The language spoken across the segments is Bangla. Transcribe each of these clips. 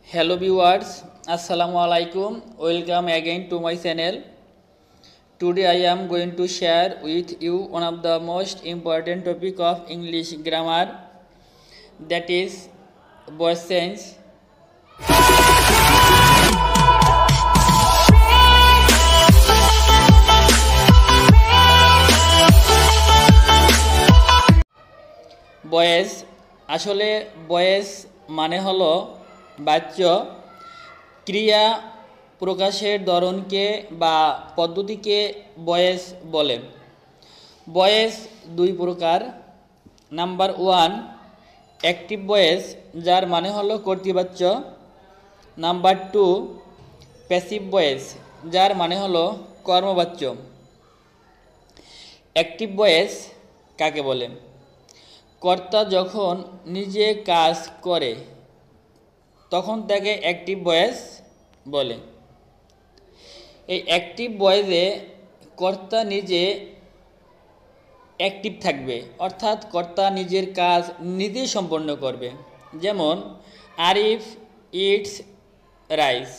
Hello viewers, Assalamu alaikum. Welcome again to my channel. Today I am going to share with you one of the most important topic of English grammar, that is voice change. Voice আসলে ভয়েস মানে হলো বাচ্য ক্রিয়া প্রকাশের ধরনকে বা পদ্ধতিকে ভয়েস বলে। ভয়েস দুই প্রকার। নাম্বার 1 অ্যাক্টিভ ভয়েস, যার মানে হলো কর্তৃবাচ্য। নাম্বার 2 প্যাসিভ ভয়েস, যার মানে হলো কর্মবাচ্য। অ্যাক্টিভ ভয়েস কাকে বলে? কর্তা যখন নিজে কাজ করে তখন তাকে অ্যাক্টিভ ভয়েস বলে। এই অ্যাক্টিভ ভয়েসে কর্তা নিজে অ্যাক্টিভ থাকবে, অর্থাৎ কর্তা নিজের কাজ নিজেই সম্পন্ন করবে। যেমন আরিফ ইটস রাইস,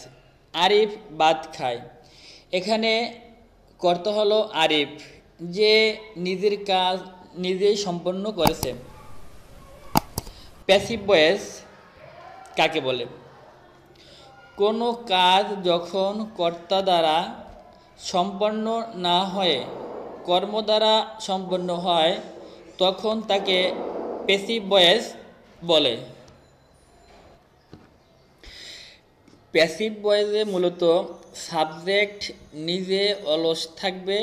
আরিফ ভাত খায়। এখানে কর্তা হলো আরিফ, যে নিজের কাজ নিজেই সম্পন্ন করেছে। প্যাসিভ ভয়েস কাকে বলে? কোনো কাজ যখন কর্তা দ্বারা সম্পন্ন না হয়ে কর্ম দ্বারা সম্পন্ন হয় তখন তাকে প্যাসিভ ভয়েস বলে। প্যাসিভ ভয়েসে মূলত সাবজেক্ট নিজে অলস থাকবে,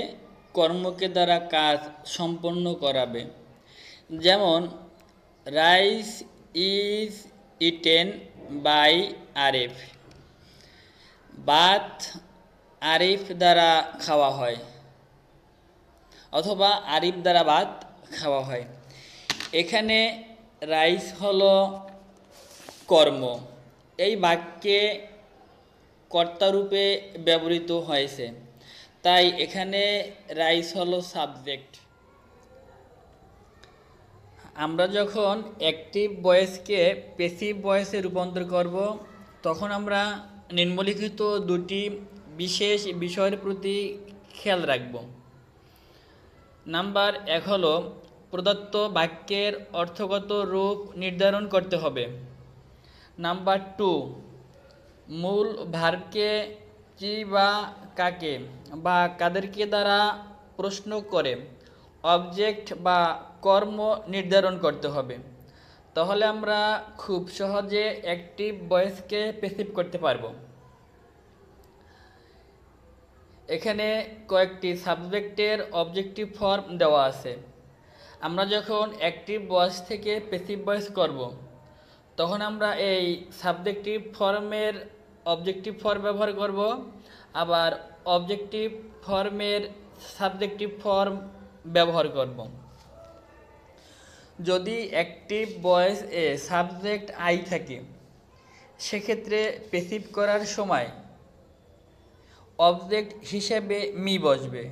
কর্মকে দ্বারা কাজ সম্পন্ন করাবে। যেমন rice is eaten by Arif, ভাত আরিফ দ্বারা খাওয়া হয়, অথবা আরিফ দ্বারা ভাত খাওয়া হয়। এখানে রাইস হলো কর্ম, এই বাক্যে কর্তারূপে ব্যবহৃত হয়েছে, তাই এখানে রাইস হলো সাবজেক্ট। আমরা যখন অ্যাক্টিভ ভয়েসকে প্যাসিভ ভয়েসে রূপান্তর করব তখন আমরা নিম্নলিখিত দুটি বিশেষ বিষয়ের প্রতি খেয়াল রাখব। নাম্বার 1 হলো প্রদত্ত বাক্যের অর্থগত রূপ নির্ধারণ করতে হবে। নাম্বার 2 মূল ভার্বকে কি বা কাকে বা কাদেরকে দ্বারা প্রশ্ন করে অবজেক্ট বা কর্ম নির্ধারণ করতে হবে। তাহলে আমরা খুব সহজে অ্যাক্টিভ ভয়েসকে প্যাসিভ করতে পারবো। এখানে কয়েকটি সাবজেক্টের অবজেক্টিভ ফর্ম দেওয়া আছে। আমরা যখন অ্যাক্টিভ ভয়েস থেকে প্যাসিভ ভয়েস করব তখন আমরা এই সাবজেক্টিভ ফর্মের অবজেক্টিভ ফর্ম ব্যবহার করব, আবার অবজেক্টিভ ফর্মের সাবজেক্টিভ ফর্ম ব্যবহার করব। যদি active voice A subject I থাকে সেক্ষেত্রে প্যাসিভ করার সময় অবজেক্ট হিসেবে মি বসবে।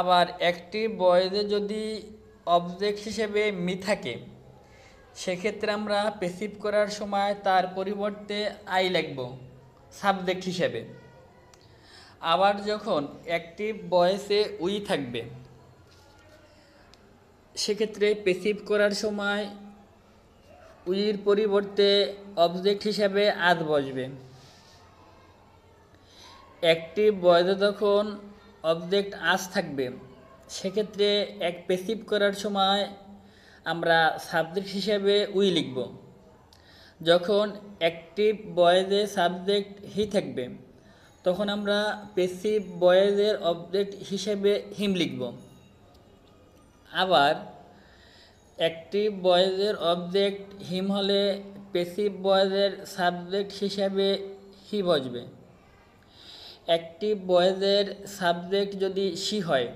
আবার অ্যাক্টিভ ভয়েসে যদি অবজেক্ট হিসেবে মি থাকে সেক্ষেত্রে আমরা প্যাসিভ করার সময় তার পরিবর্তে আই লিখব সাবজেক্ট হিসেবে। আবার যখন অ্যাক্টিভ ভয়েসে উই থাকবে সেক্ষেত্রে প্যাসিভ করার সময় উইর পরিবর্তে অবজেক্ট হিসাবে আজ বসবে। অ্যাক্টিভ ভয়েসে যখন অবজেক্ট আজ থাকবে সেক্ষেত্রে প্যাসিভ করার সময় আমরা সাবজেক্ট হিসাবে উই লিখব। যখন অ্যাক্টিভ ভয়েসে সাবজেক্ট হি থাকবে তখন আমরা প্যাসিভ ভয়েসের অবজেক্ট হিসেবে হিম লিখব। আবার অ্যাক্টিভ ভয়েসের অবজেক্ট হিম হলে প্যাসিভ ভয়েসের সাবজেক্ট হিসাবে হি বসবে। অ্যাক্টিভ ভয়েসের সাবজেক্ট যদি সি হয়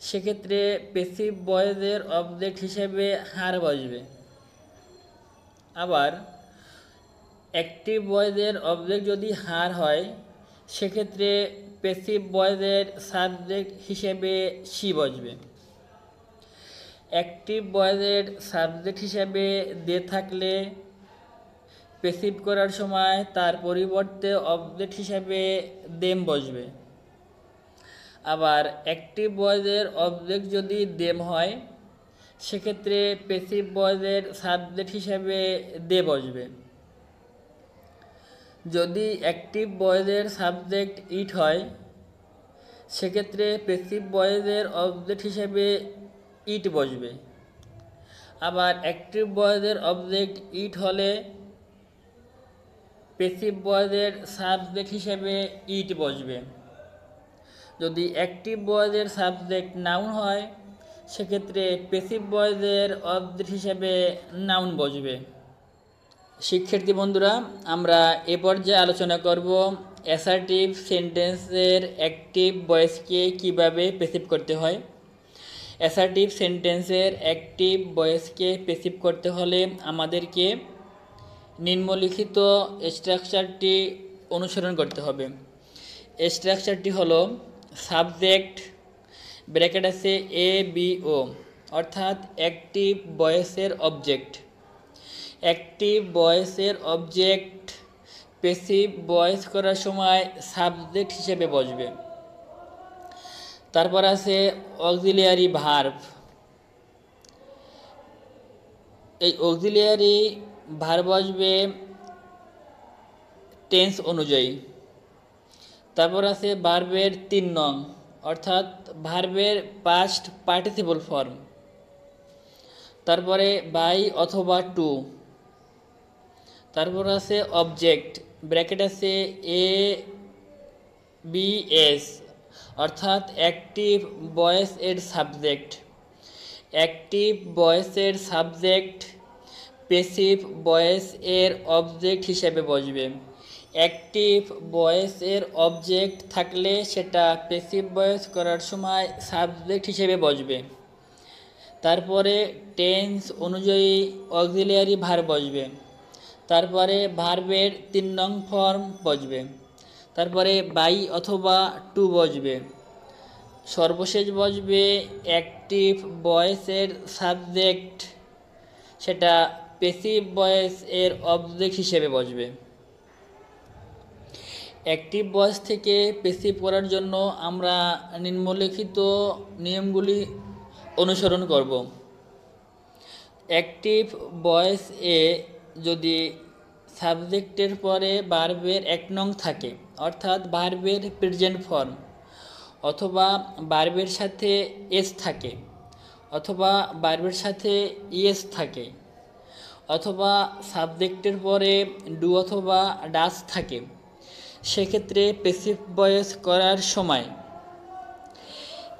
সেক্ষেত্রে প্যাসিভ ভয়েসের অবজেক্ট হিসেবে হার বসবে। আবার অ্যাক্টিভ ভয়েসের অবজেক্ট যদি হার হয় সেক্ষেত্রে প্যাসিভ ভয়েসের সাবজেক্ট হিসেবে সি বসবে। অ্যাক্টিভ ভয়েসের সাবজেক্ট হিসেবে দে থাকলে পেসিভ করার সময় তার পরিবর্তে অবজেক্ট হিসাবে দেম বসবে। আবার অ্যাক্টিভ ভয়েসের অবজেক্ট যদি দেম হয় সেক্ষেত্রে পেসিভ ভয়েসের সাবজেক্ট হিসাবে দে বসবে। যদি অ্যাক্টিভ ভয়েসের সাবজেক্ট ইট হয় সেক্ষেত্রে পেসিভ ভয়েসের অবজেক্ট হিসেবে ইট বসবে। আবার অ্যাক্টিভ ভয়েসের অবজেক্ট ইট হলে পেসিভ ভয়েসের সাবজেক্ট হিসেবে ইট বসবে। যদি অ্যাক্টিভ ভয়েসের সাবজেক্ট নাউন হয় সেক্ষেত্রে পেসিভ ভয়েসের অবজেক্ট হিসেবে নাউন বসবে। শিক্ষার্থী বন্ধুরা, আমরা এ পর্যায়ে আলোচনা করব অ্যাসার্টিভ সেন্টেন্সের অ্যাক্টিভ ভয়েসকে কিভাবে পেসিভ করতে হয়। অ্যাসার্টিভ সেন্টেন্সের অ্যাক্টিভ ভয়েসকে পেসিভ করতে হলে আমাদেরকে নিম্নলিখিত স্ট্রাকচারটি অনুসরণ করতে হবে। স্ট্রাকচারটি হলো সাবজেক্ট ব্র্যাকেট আছে এ বি ও, অর্থাৎ অ্যাক্টিভ ভয়েসের অবজেক্ট। অ্যাক্টিভ ভয়েসের অবজেক্ট পেসিভ ভয়েস করার সময় সাবজেক্ট হিসেবে বসবে। তারপর আছে অক্সিলিয়ারি ভার্ব। এই অক্সিলিয়ারি ভার্ব বসবে টেন্স অনুযায়ী। তারপর আছে ভার্বের 3 নং, অর্থাৎ ভার্বের পাস্ট পার্টিসিপল ফর্ম। তারপরে বাই অথবা টু। তারপর আছে অবজেক্ট ব্র্যাকেট আছে এ বি এস, অর্থাৎ অ্যাক্টিভ ভয়েস এর সাবজেক্ট। অ্যাক্টিভ ভয়েসের সাবজেক্ট পেসিভ ভয়েস এর অবজেক্ট হিসেবে বসবে। অ্যাক্টিভ ভয়েস এর অবজেক্ট থাকলে সেটা পেসিভ ভয়েস করার সময় সাবজেক্ট হিসেবে বসবে। তারপরে টেন্স অনুযায়ী অক্সিলিয়ারি ভার্ব বসবে। তারপরে ভার্বের 3 নং ফর্ম বসবে। তারপরে বাই অথবা টু বসবে। সর্বশেষ বসবে অ্যাক্টিভ ভয়েসের সাবজেক্ট, সেটা পেসিভ ভয়েস এর অবজেক্ট হিসেবে বসবে। অ্যাক্টিভ ভয়েস থেকে পেসিভ করার জন্য আমরা নিম্নলিখিত নিয়মগুলি অনুসরণ করব। অ্যাক্টিভ ভয়েস এ যদি সাবজেক্টের পরে ভার্বের 1 নং থাকে, অর্থাৎ ভার্বের প্রেজেন্ট ফর্ম, অথবা ভার্বের সাথে এস থাকে, অথবা ভার্বের সাথে ইএস থাকে, অথবা সাবজেক্টের পরে ডু অথবা ডাস থাকে, সেক্ষেত্রে পেসিভ ভয়েস করার সময়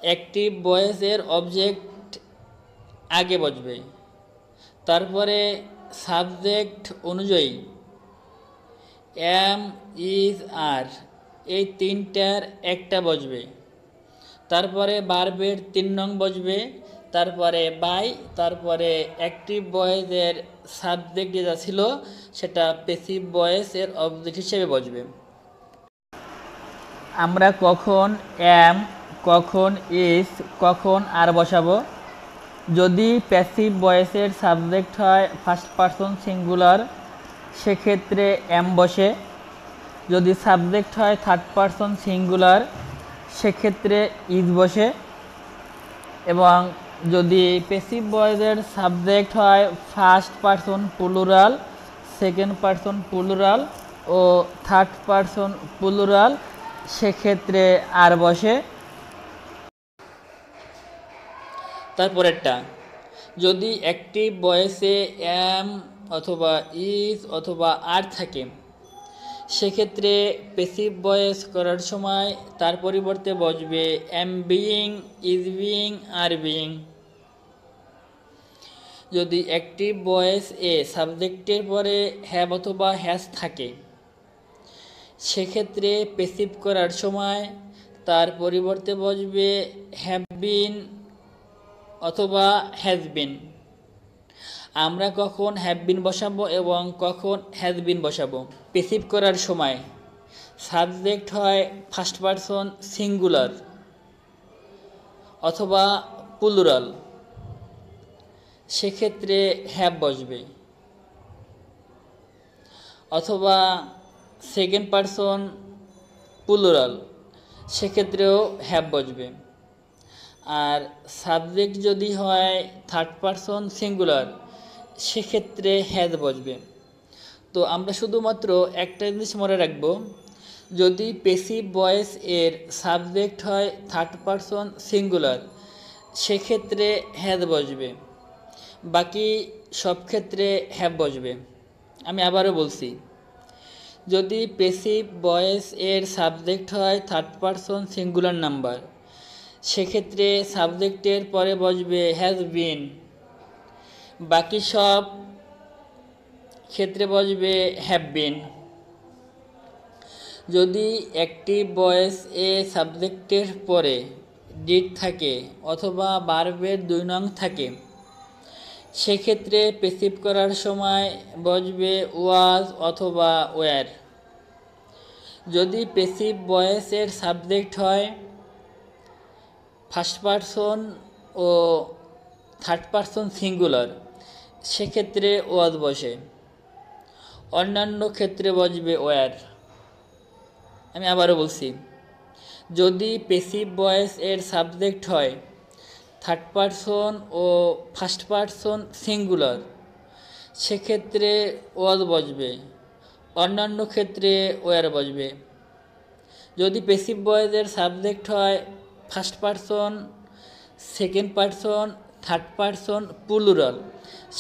অ্যাক্টিভ ভয়েসের অবজেক্ট আগে বসবে। তারপরে সাবজেক্ট অনুযায়ী এম, ইজ, আর এই 3টার একটা বসবে। তারপরে ভার্বের 3 নং বসবে। তারপরে বাই, তারপরে অ্যাক্টিভ ভয়েসের সাবজেক্ট যেটা ছিল সেটা পেসিভ ভয়েসের অবজেক্ট হিসেবে বসবে। আমরা কখন এম, কখন ইজ, কখন আর বসাবো। যদি প্যাসিভ ভয়েসের সাবজেক্ট হয় ফার্স্ট পারসন সিঙ্গুলার সেক্ষেত্রে এম বসে। যদি সাবজেক্ট হয় থার্ড পারসন সিঙ্গুলার সেক্ষেত্রে ইজ বসে। এবং যদি প্যাসিভ ভয়েসের সাবজেক্ট হয় first person plural, second person plural ও থার্ড পারসন প্লুরাল সেক্ষেত্রে আর বসে। তারপরেরটা, যদি অ্যাক্টিভ ভয়েসে এম অথবা ইজ অথবা আর থাকে সেক্ষেত্রে পেসিভ ভয়েস করার সময় তার পরিবর্তে বসবে am being, is being, are being. যদি অ্যাক্টিভ ভয়েস এ সাবজেক্টের পরে হ্যাভ অথবা হ্যাজ থাকে সেক্ষেত্রে পেসিভ করার সময় তার পরিবর্তে বসবে হ্যাভ বিন অথবা হ্যাজ বিন। আমরা কখন হ্যাভ বিন বসাবো এবং কখন হ্যাজ বিন বসাবো। পেসিভ করার সময় সাবজেক্ট হয় ফার্স্ট পারসন সিঙ্গুলার অথবা প্লুরাল সেক্ষেত্রে হ্যাভ বসবে। অথবা সেকেন্ড পারসন প্লুরাল, সেক্ষেত্রেও হ্যাভ বসবে। আর সাবজেক্ট যদি হয় থার্ড পারসন সিঙ্গুলার, সেক্ষেত্রে হ্যাজ বসবে। তো আমরা শুধুমাত্র একটা জিনিস মনে রাখব, যদি পেসিভ ভয়েস এর সাবজেক্ট হয় থার্ড পারসন সিঙ্গুলার, সেক্ষেত্রে হ্যাজ বসবে, বাকি সব ক্ষেত্রে হ্যাভ বসবে। আমি আবারও বলছি, যদি পেসিভ ভয়েস এর সাবজেক্ট হয় থার্ড পারসন সিঙ্গুলার নাম্বার, সেক্ষেত্রে সাবজেক্টের পরে বসবে হ্যাজ বিন, বাকি সব ক্ষেত্রে বসবে হ্যাভ বিন। যদি অ্যাক্টিভ ভয়েস এ সাবজেক্টের পরে ডিড থাকে অথবা ভার্বের 2 নং থাকে, সেক্ষেত্রে পেসিভ করার সময় বসবে ওয়াজ অথবা ওয়্যার। যদি পেসিভ ভয়েস এর সাবজেক্ট হয় ফার্স্ট পারসন ও থার্ড পারসন সিঙ্গুলার, সেক্ষেত্রে ওয়াজ বসে, অন্যান্য ক্ষেত্রে বসবে ওয়্যার। আমি আবারও বলছি, যদি পেসিভ ভয়েস এর সাবজেক্ট হয় থার্ড পারসন ও ফার্স্ট পারসন সিঙ্গুলার, সেক্ষেত্রে ওয়াজ বসবে, অন্যান্য ক্ষেত্রে ওয়্যার বসবে। যদি পেসিভ ভয়েসের সাবজেক্ট হয় first person, second person, third person plural,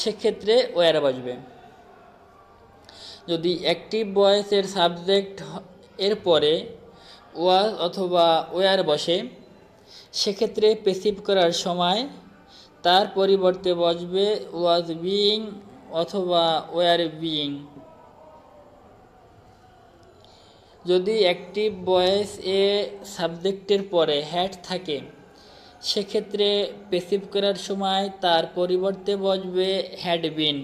সেক্ষেত্রে ওয়্যার বসবে। যদি অ্যাক্টিভ ভয়েসের সাবজেক্ট এর পরে ওয়াজ অথবা ওয়্যার বসে, সেক্ষেত্রে পেসিভ করার সময় তার পরিবর্তে বসবে ওয়াজ বিইং অথবা ওয়্যার বিইং। যদি অ্যাক্টিভ ভয়েস এ সাবজেক্টের পরে হ্যাড থাকে, সেক্ষেত্রে পেসিভ করার সময় তার পরিবর্তে বসবে হ্যাড বিন।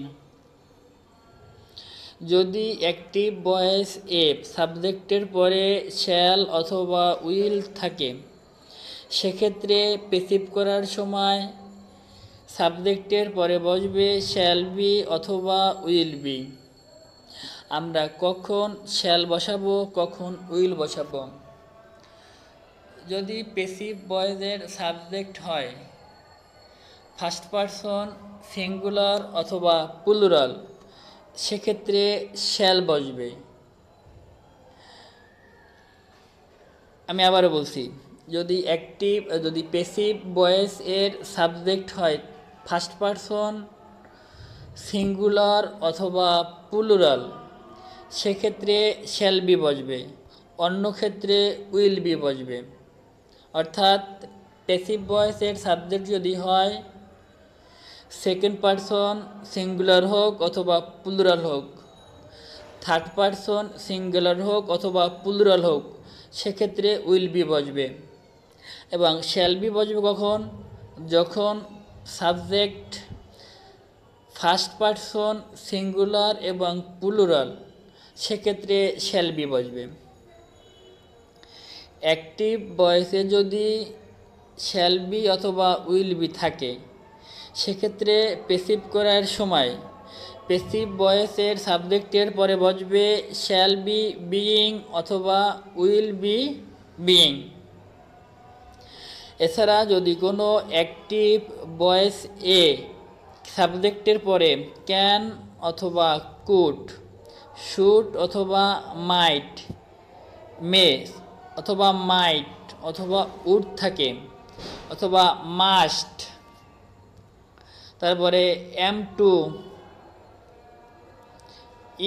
যদি অ্যাক্টিভ ভয়েস এ সাবজেক্টের পরে শ্যাল অথবা উইল থাকে, সেক্ষেত্রে পেসিভ করার সময় সাবজেক্টের পরে বসবে শ্যাল বি অথবা উইল বি। আমরা কখন শ্যাল বসাবো, কখন উইল বসাবো? যদি পেসিভ ভয়েসের সাবজেক্ট হয় ফার্স্ট পারসন সিঙ্গুলার অথবা প্লুরাল, সেক্ষেত্রে শ্যাল বসবে। আমি আবারও বলছি, যদি পেসিভ ভয়েস এর সাবজেক্ট হয় ফার্স্ট পারসন সিঙ্গুলার অথবা প্লুরাল, সেক্ষেত্রে শ্যাল বি বসবে, অন্য ক্ষেত্রে উইল বি বসবে। অর্থাৎ পেসিভ ভয়েসের সাবজেক্ট যদি হয় সেকেন্ড পারসন সিঙ্গুলার হোক অথবা প্লুরাল হোক, থার্ড পারসন সিঙ্গুলার হোক অথবা প্লুরাল হোক, সেক্ষেত্রে উইল বি বসবে। এবং শ্যাল বি বসবে কখন? যখন সাবজেক্ট ফার্স্ট পারসন সিঙ্গুলার এবং প্লুরাল, সেক্ষেত্রে শ্যাল বি বসবে। অ্যাক্টিভ ভয়েসে যদি শ্যাল বি অথবা উইল বি থাকে, সেক্ষেত্রে পেসিভ করার সময় পেসিভ ভয়েসের সাবজেক্টের পরে বসবে শ্যাল বি বিইং অথবা উইল বি বিইং। এছাড়া যদি কোনো অ্যাক্টিভ ভয়েস এ সাবজেক্টের পরে ক্যান অথবা কুড, শুড অথবা মাইট, মে অথবা মাইট অথবা উড থাকে, অথবা মাস্ট, তারপরে am to,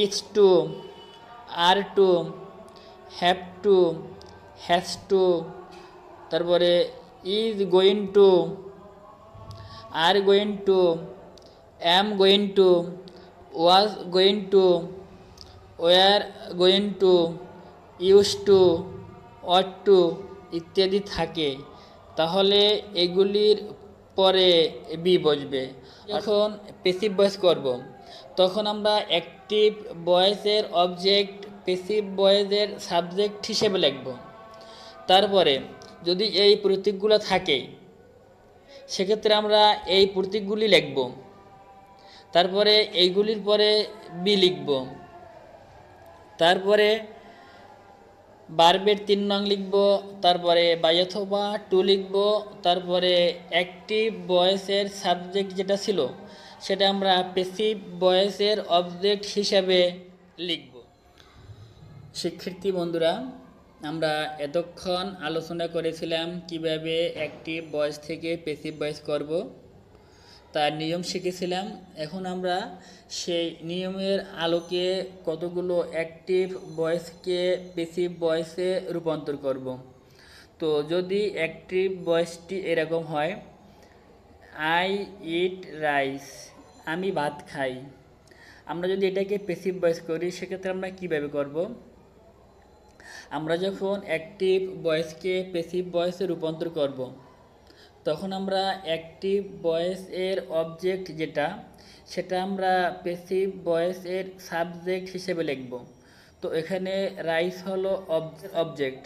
is to, are to, have to, has to, তারপরে is going to, are going to, am going to, was going to, were going to, use to, ought to ইত্যাদি থাকে, তাহলে এগুলির পরে বি বসবে। যখন পেসিভ ভয়েস করব, তখন আমরা অ্যাক্টিভ ভয়েসের অবজেক্ট পেসিভ ভয়েসের সাবজেক্ট হিসেবে লিখব। তারপরে যদি এই প্রতীকগুলো থাকে, সেক্ষেত্রে আমরা এই প্রতীকগুলি লিখব। তারপরে এইগুলির পরে বি লিখব। তারপরে ভার্বের 3 নং লিখব, তারপরে বাই অথবা টু লিখব, তারপরে অ্যাক্টিভ ভয়েসের সাবজেক্ট যেটা ছিল সেটা আমরা প্যাসিভ ভয়েসের অবজেক্ট হিসাবে লিখব। শিক্ষার্থী বন্ধুরা, আমরা এতক্ষণ আলোচনা করেছিলাম কিভাবে অ্যাক্টিভ ভয়েস থেকে প্যাসিভ ভয়েস করব, তার নিয়ম শিখেছিলাম। এখন আমরা সেই নিয়মের আলোকে কতগুলো অ্যাক্টিভ ভয়েসকে প্যাসিভ ভয়েসে রূপান্তর করব। তো যদি অ্যাক্টিভ ভয়েসটি এরকম হয়, আই ইট রাইস, আমি ভাত খাই, আমরা যদি এটাকে প্যাসিভ ভয়েস করি সেক্ষেত্রে আমরা কীভাবে করব? আমরা যখন অ্যাক্টিভ ভয়েসকে প্যাসিভ ভয়েসে রূপান্তর করব, তখন আমরা অ্যাক্টিভ ভয়েস এর অবজেক্ট যেটা সেটা আমরা প্যাসিভ ভয়েস এর সাবজেক্ট হিসেবে লিখব। তো এখানে রাইস হলো অবজেক্ট,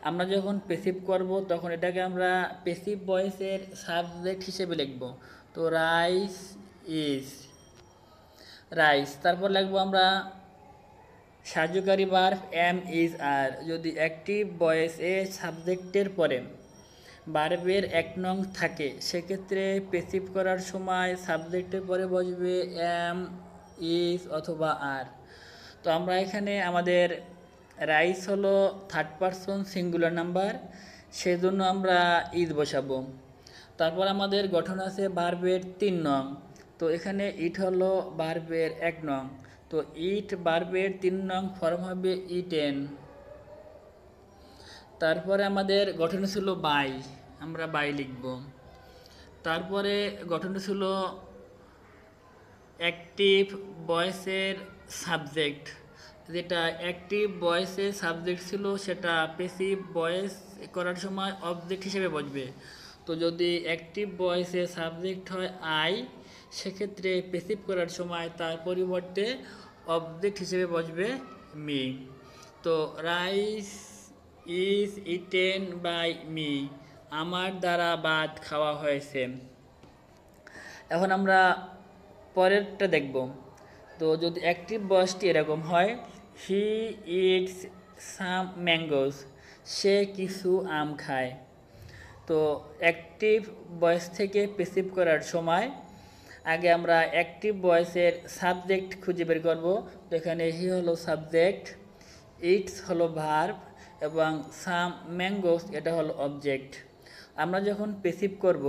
আমরা যখন প্যাসিভ করব তখন এটাকে আমরা প্যাসিভ ভয়েসের সাবজেক্ট হিসেবে লিখব। তো রাইস ইজ, রাইস। তারপর লিখব আমরা সাহায্যকারী ভার্ব এম ইজ আর। যদি অ্যাক্টিভ ভয়েস এ সাবজেক্টের পরে ভার্বের 1 নং থাকে সেক্ষেত্রে প্যাসিভ করার সময় সাবজেক্টের পরে বসবে এম, ইজ অথবা আর। তো আমরা এখানে আমাদের রাইস হলো থার্ড পারসন সিঙ্গুলার নাম্বার, সেজন্য আমরা ইজ বসাবো। তারপর আমাদের গঠন আছে ভার্বের 3 নং, তো এখানে ইট হলো ভার্বের 1 নং, তো ইট ভার্বের 3 নং ফর্ম হবে ইটেন। তারপরে আমাদের গঠন ছিল বাই, আমরা বাই লিখব। তারপরে গঠন ছিল অ্যাক্টিভ ভয়েসের সাবজেক্ট, যেটা অ্যাক্টিভ ভয়েসের সাবজেক্ট ছিল সেটা প্যাসিভ ভয়েস করার সময় অবজেক্ট হিসেবে বসবে। তো যদি অ্যাক্টিভ ভয়েসের সাবজেক্ট হয় আই, সেক্ষেত্রে প্যাসিভ করার সময় তার পরিবর্তে অবজেক্ট হিসেবে বসবে মি। তো rice is eaten by me, আমার দ্বারা ভাত খাওয়া হয়েছে। এখন আমরা পরেরটা দেখব। তো যদি অ্যাক্টিভ ভয়েসটি এরকম হয়, হি ইটস সাম ম্যাঙ্গোস, সে কিছু আম খায়। তো অ্যাক্টিভ ভয়েস থেকে প্যাসিভ করার সময় আগে আমরা অ্যাক্টিভ ভয়েসের সাবজেক্ট খুঁজে বের করব। তো এখানে হি হলো সাবজেক্ট, ইটস হলো ভার্ব এবং সাম ম্যাঙ্গোস এটা হলো অবজেক্ট। আমরা যখন প্যাসিভ করব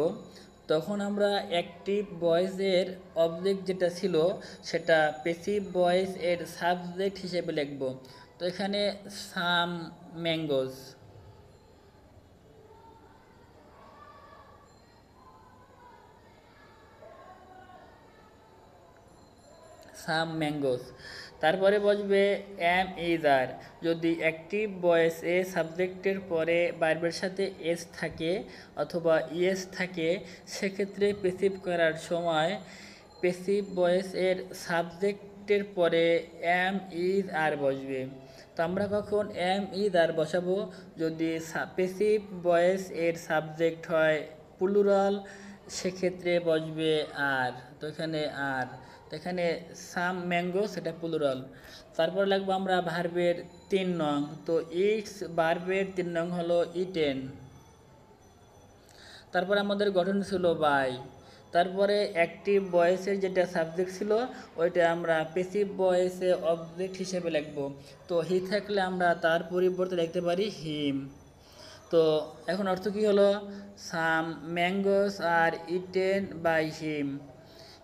তখন আমরা অ্যাক্টিভ ভয়েসের অবজেক্ট যেটা ছিল সেটা প্যাসিভ ভয়েস এর সাবজেক্ট হিসেবে লিখব। তো এখানে সাম ম্যাঙ্গোস, সাম ম্যাঙ্গোস। তারপরে বসবে এম ইজ আর। যদি অ্যাক্টিভ ভয়েস এ সাবজেক্টের পরে ভার্বের সাথে এস থাকে অথবা ইএস থাকে সেক্ষেত্রে প্যাসিভ করার সময় প্যাসিভ ভয়েস এর সাবজেক্টের পরে এম ইজ আর বসবে। তো আমরা কখন এম ইজ আর বসাবো? যদি প্যাসিভ ভয়েস এর সাবজেক্ট হয় প্লুরাল সেক্ষেত্রে বসবে আর। তো এখানে আর, এখানে সাম ম্যাঙ্গো সেটা প্লুরাল। তারপর লাগবো আমরা ভার্বের 3 নং, তো ইটস ভার্বের 3 নং হলো ইটেন। তারপর আমাদের গঠন ছিল বাই। তারপরে অ্যাক্টিভ ভয়েসের যেটা সাবজেক্ট ছিল ওইটা আমরা প্যাসিভ ভয়েসে অবজেক্ট হিসেবে লিখব। তো হি থাকলে আমরা তার পরিবর্তে লিখতে পারি হিম। তো এখন অর্থ কী হলো? Some mangoes are eaten by him,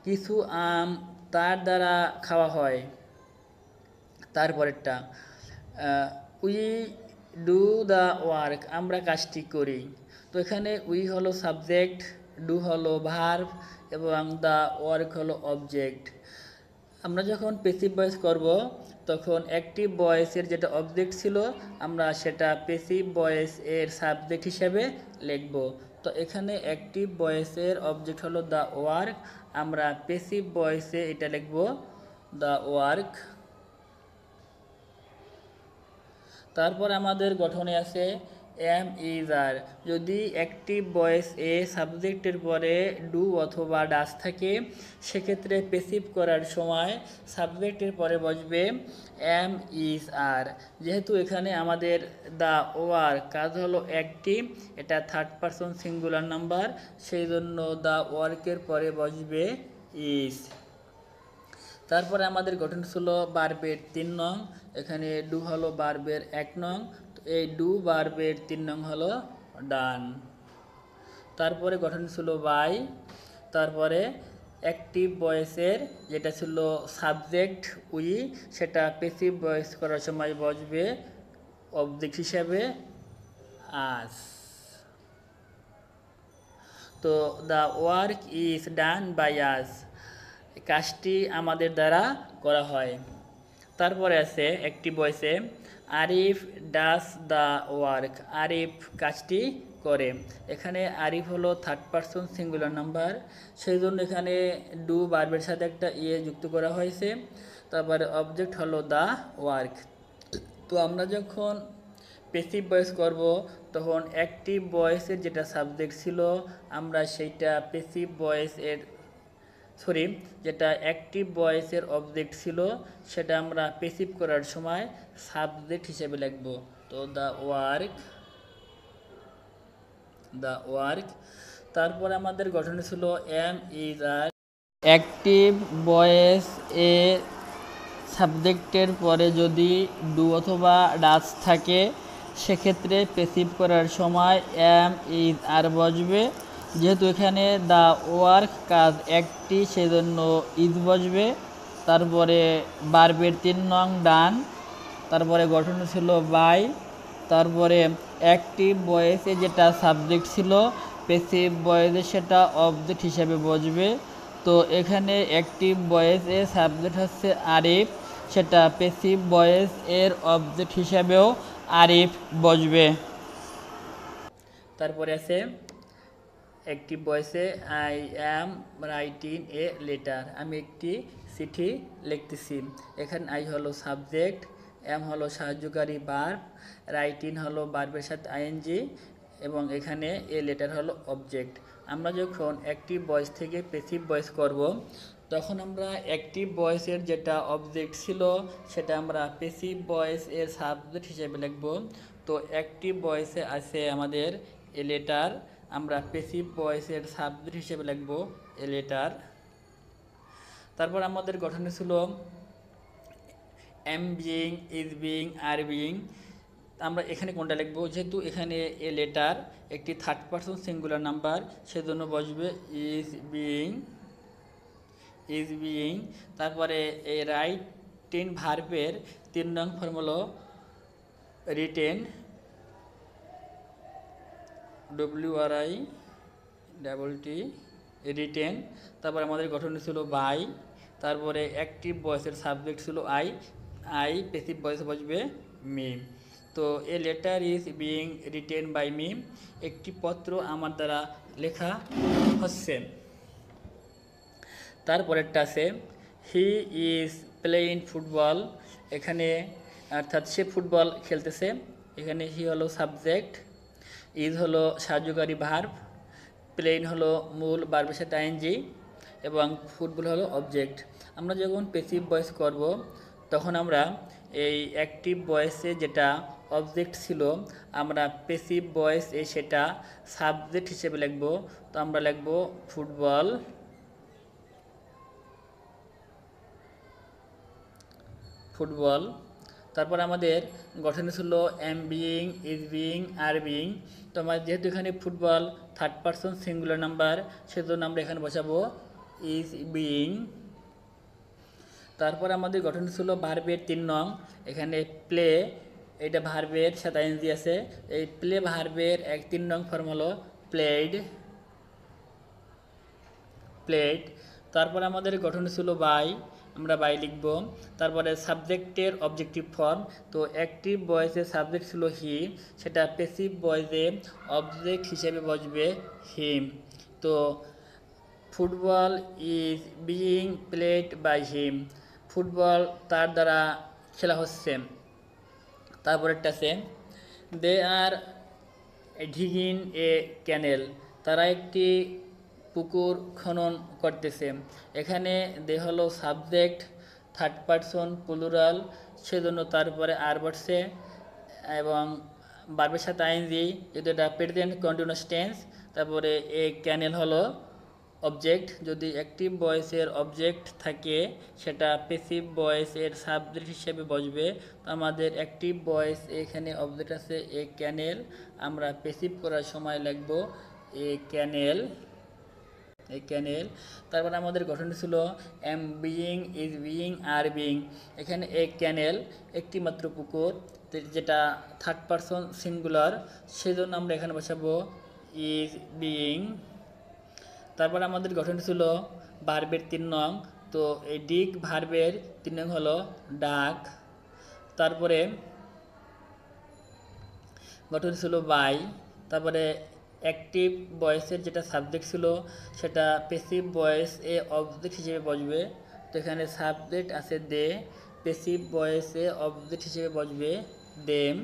কিছু আম তার দ্বারা খাওয়া হয়। তারপরেরটা উই ডু দ্য ওয়ার্ক, আমরা কাজটি করি। তো এখানে উই হলো সাবজেক্ট, ডু হলো ভার্ব এবং দ্য ওয়ার্ক হলো অবজেক্ট। আমরা যখন প্যাসিভ ভয়েস করব তখন অ্যাক্টিভ ভয়েসের যেটা অবজেক্ট ছিল আমরা সেটা প্যাসিভ ভয়েস এর সাবজেক্ট হিসেবে লিখব। তো এখানে অ্যাক্টিভ ভয়েসের অবজেক্ট হলো দ্য ওয়ার্ক, আমরা প্যাসিভ ভয়েসে এটা লিখব দ্য ওয়ার্ক। তারপর আমাদের গঠনে আছে এম ইজ আর। যদি অ্যাক্টিভ ভয়েস এ সাবজেক্টের পরে ডু অথবা ডাস থাকে সেক্ষেত্রে পেসিভ করার সময় সাবজেক্টের পরে বসবে এম ইজ আর। যেহেতু এখানে আমাদের দ্য ওয়ার কাজ হলো অ্যাক্টিভ, এটা থার্ড পারসন সিঙ্গুলার নাম্বার, সেই জন্য দ্য ওয়ার্কের পরে বসবে ইজ। তারপরে আমাদের গঠন ছিল বার্বের 3 নং, এখানে ডু হলো বার্বের 1 নং, তো এই ডু বার্বের 3 নং হলো ডান। তারপরে গঠন ছিল বাই, তারপরে অ্যাক্টিভ ভয়েসের যেটা ছিল সাবজেক্ট উই, সেটা পেসিভ ভয়েস করার সময় বসবে অবজেক্ট হিসাবে আস। তো the work is done by us, কাজটি আমাদের দ্বারা করা হয়। তারপরে আছে অ্যাক্টিভ ভয়েসে Arif does the work, Arif কাজটি করে। এখানে আরিফ হলো থার্ড পারসন সিঙ্গুলার নাম্বার, সেই জন্য এখানে ডু বার্বের সাথে একটা ইয়ে যুক্ত করা হয়েছে। তারপরে অবজেক্ট হলো দ্য ওয়ার্ক। তো আমরা যখন পেসিভ ভয়েস করব তখন অ্যাক্টিভ ভয়েসের যেটা সাবজেক্ট ছিল আমরা সেইটা পেসিভ ভয়েসের যেটা অ্যাক্টিভ ভয়েসের অবজেক্ট ছিল সেটা আমরা পেসিভ করার সময় সাবজেক্ট হিসেবে লিখব। তো দ্য ওয়ার্ক। তারপর আমাদের গঠন ছিল am is are. Active voice এ সাবজেক্টের পরে যদি ডু অথবা ডাস থাকে সেক্ষেত্রে পেসিভ করার সময় এম ইজ আর বসবে। যেহেতু এখানে দ্য ওয়ার্ক কাজ একটি সেজন্য ইজ বসবে। তারপরে বার্বের 3 নং ডান, তারপরে গঠন ছিল বাই, তারপরে অ্যাক্টিভ ভয়েসে যেটা সাবজেক্ট ছিল পেসিভ ভয়েসে সেটা অবজেক্ট হিসেবে বসবে। তো এখানে অ্যাক্টিভ ভয়েস এর সাবজেক্ট হচ্ছে আরিফ, সেটা পেসিভ ভয়েস এর অবজেক্ট হিসাবেও আরিফ বসবে। তারপরে আছে অ্যাক্টিভ ভয়েসে I am writing a letter, আমি একটি চিঠি লিখতেছি। এখানে আই হলো সাবজেক্ট, এম হলো সাহায্যকারী ভার্ব, রাইটিং হলো ভার্বের সাথে আইএনজি এবং এখানে এ লেটার হলো অবজেক্ট। আমরা যখন অ্যাক্টিভ ভয়েস থেকে পেসিভ ভয়েস করব তখন আমরা অ্যাক্টিভ ভয়েসের যেটা অবজেক্ট ছিল সেটা আমরা পেসিভ ভয়েস এর সাবজেক্ট হিসেবে লিখব। তো অ্যাক্টিভ ভয়েসে আছে আমাদের এ লেটার, আমরা পেসিভ ভয়েসের সাবজেক্ট হিসেবে লিখব এ লেটার। তারপর আমাদের গঠনে ছিল am being, is being, are being. আমরা এখানে কোনটা লিখব, যেহেতু এখানে এ লেটার একটি থার্ড পারসন সিঙ্গুলার নাম্বার সেজন্য বসবে ইজ বিইং। তারপরে এই রাইটিং ভার্বের 3 নং ফর্ম হলো রিটেন, WRITT রিটেন। তারপরে আমাদের গঠন ছিল বাই, তারপরে অ্যাক্টিভ ভয়েসের সাবজেক্ট ছিল আই পেসিভ ভয়েসে বসবে মি। তো a letter is being written by me, একটি পত্র আমার দ্বারা লেখা হচ্ছে। তারপরেরটা আছে হি ইজ প্লেইং ফুটবল, এখানে অর্থাৎ সে ফুটবল খেলতেছে। এখানে হি হলো সাবজেক্ট, ইজ হলো সাহায্যকারী ভার্ব, প্লেইং হলো মূল ভার্বের সাথে আইএনজি এবং ফুটবল হলো অবজেক্ট। আমরা যখন পেসিভ ভয়েস করব তখন আমরা এই অ্যাক্টিভ ভয়েসে যেটা অবজেক্ট ছিল আমরা পেসিভ ভয়েসে সেটা সাবজেক্ট হিসেবে লিখব। তো আমরা লিখব ফুটবল। তারপর আমাদের গঠনে ছিল am being, is being, are being. তো আমরা যেহেতু এখানে football third person singular number সেজন্য আমরা এখানে বসাবো ইজ বিইং। তারপর আমাদের গঠন ছিল ভার্বের 3 নং, এখানে প্লে, এটা ভার্বের সাথে আইএনজি আছে, এই প্লে ভার্বের 3 নং ফর্ম হলো প্লেড। তারপর আমাদের গঠন ছিল বাই, আমরা বাই লিখব। তারপরে সাবজেক্টের অবজেক্টিভ ফর্ম, তো অ্যাক্টিভ ভয়েসের সাবজেক্ট ছিল হি, সেটা পেসিভ ভয়েসে অবজেক্ট হিসেবে বসবে হিম। তো football is being played by him, football তার দ্বারা খেলা হচ্ছে। তারপরেরটা আছে দে আর ডিগিং এ ক্যানেল, তারা একটি পুকুর খনন করতেছে। এখানে দে হলো সাবজেক্ট, থার্ড পারসন প্লুরাল, সেজন্য তারপরে আর বসছে এবং ভার্বের সাথে আইএনজি, যদি এটা প্রেজেন্ট কন্টিনিউয়াস টেন্স। তারপরে এ ক্যানেল হলো অবজেক্ট, যদি অ্যাক্টিভ ভয়েসের অবজেক্ট থাকে সেটা প্যাসিভ ভয়েসের সাবজেক্ট হিসেবে বসবে। তো আমাদের অ্যাক্টিভ ভয়েস এখানে অবজেক্ট আছে এ ক্যানেল, আমরা প্যাসিভ করার সময় লিখব এ ক্যানেল, এ ক্যানেল। তারপরে আমাদের গঠনটি ছিল am being, is being, are being. এখানে এ ক্যানেল একটি মাত্র পুকুর, যেটা থার্ড পারসন সিঙ্গুলার, সেজন্য আমরা এখানে বসাবো ইজ বিইং। তারপর আমাদের গঠনটি ছিল ভার্বের 3 নং, তো এই ডিগ ভার্বের 3 নং হলো ডাক। তারপরে গঠন ছিল বাই। তারপরে অ্যাক্টিভ ভয়েসের যেটা সাবজেক্ট ছিল সেটা প্যাসিভ ভয়েস এ অবজেক্ট হিসেবে বসবে। তো এখানে সাবজেক্ট আছে দে, প্যাসিভ ভয়েসে অবজেক্ট হিসেবে বসবে দেম।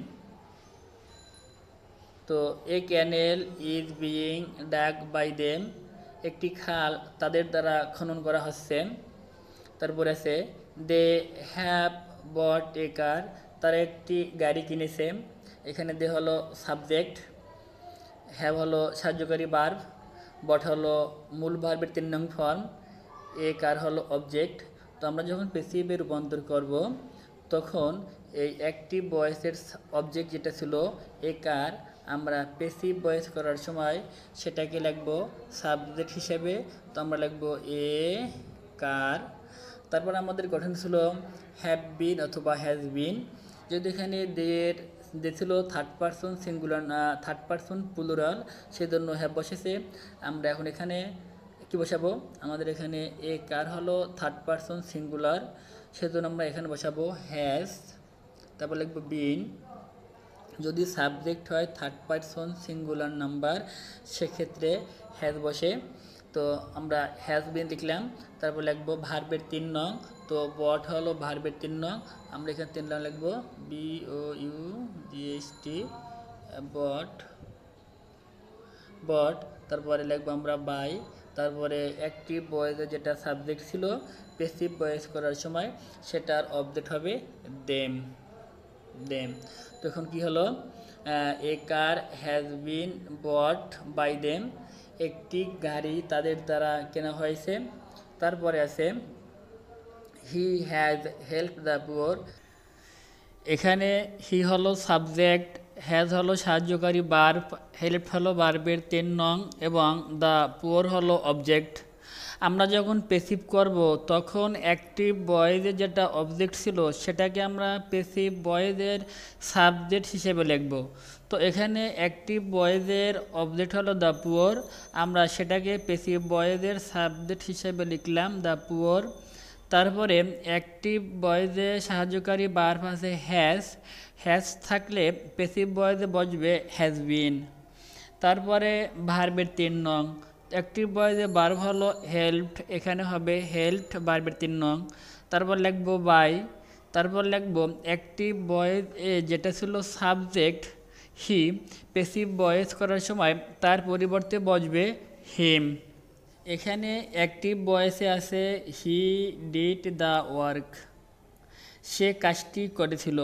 তো a canal is being dug by them, একটি খাল তাদের দ্বারা খনন করা হচ্ছে। তারপরে আছে দে হ্যাভ বট এ কার, তারা একটি গাড়ি কিনেছে। এখানে দে হলো সাবজেক্ট, হ্যাভ হলো সাহায্যকারী ভার্ব, বট হলো মূল ভার্বের 3 নং ফর্ম, এ কার হলো অবজেক্ট। তো আমরা যখন প্যাসিভে রূপান্তর করব তখন এই অ্যাক্টিভ ভয়েসের অবজেক্ট যেটা ছিল এ কার, আমরা প্যাসিভ ভয়েস করার সময় সেটাকে লিখব সাবজেক্ট হিসেবে। তো আমরা লিখব এ কার। তারপর আমাদের গঠন ছিল হ্যাভ বিন অথবা হ্যাজ বিন। যদি এখানে দে ছিল third person singular, third person plural, সেজন্য হ্যাভ বসেছে। আমরা এখন এখানে কি বসাবো, আমাদের এখানে এ কার হলো থার্ড পারসন সিঙ্গুলার, সেজন্য আমরা এখানে বসাবো হ্যাজ। তারপর লিখবো বিন। যদি সাবজেক্ট হয় থার্ড পারসন সিঙ্গুলার নাম্বার, সেক্ষেত্রে হ্যাজ বসে। তো আমরা হ্যাজ বিন লিখলাম। তারপর লিখবো ভার্বের 3 নং, তো বট হলো ভার্বের 3 নং, আমরা এখানে 3 নং লিখবো BOUGST বট, বট। তারপরে লিখবো আমরা বাই। তারপরে অ্যাক্টিভ ভয়েসের যেটা সাবজেক্ট ছিল প্যাসিভ ভয়েস করার সময় সেটার অবজেক্ট হবে দেম, দেম। তখন কি হলো, a car has been bought by them, একটি গাড়ি তাদের দ্বারা কেনা হয়েছে। তারপরে আছে he has help the poor. এখানে হি হলো সাবজেক্ট, হ্যাজ হলো সাহায্যকারী ভার্ব, হেল্প হলো ভার্বের 3 নং এবং দ্য পুয়ার হলো অবজেক্ট। আমরা যখন প্যাসিভ করব তখন অ্যাক্টিভ ভয়েসের যেটা অবজেক্ট ছিল সেটাকে আমরা প্যাসিভ ভয়েসের সাবজেক্ট হিসেবে লিখব। তো এখানে অ্যাক্টিভ ভয়েসের অবজেক্ট হলো দ্য পুয়ার, আমরা সেটাকে প্যাসিভ ভয়েসের সাবজেক্ট হিসেবে লিখলাম দ্য পুয়ার। তারপরে অ্যাক্টিভ ভয়েসে সাহায্যকারী ভার্ব আছে হ্যাজ, হ্যাজ থাকলে প্যাসিভ ভয়েসে বসবে হ্যাজ বিন। তারপরে ভার্বের 3 নং, অ্যাক্টিভ ভয়েসে ভার্ব হলো হেল্পড, এখানে হবে হেল্পড ভার্বের 3 নং। তারপর লিখবো বাই। তারপর লিখবো অ্যাক্টিভ ভয়েস এ যেটা ছিল সাবজেক্ট হি, প্যাসিভ ভয়েস করার সময় তার পরিবর্তে বসবে হিম। এখানে অ্যাক্টিভ ভয়েসে আছে হি ডিড দ্য ওয়ার্ক, সে কাজটি করেছিল।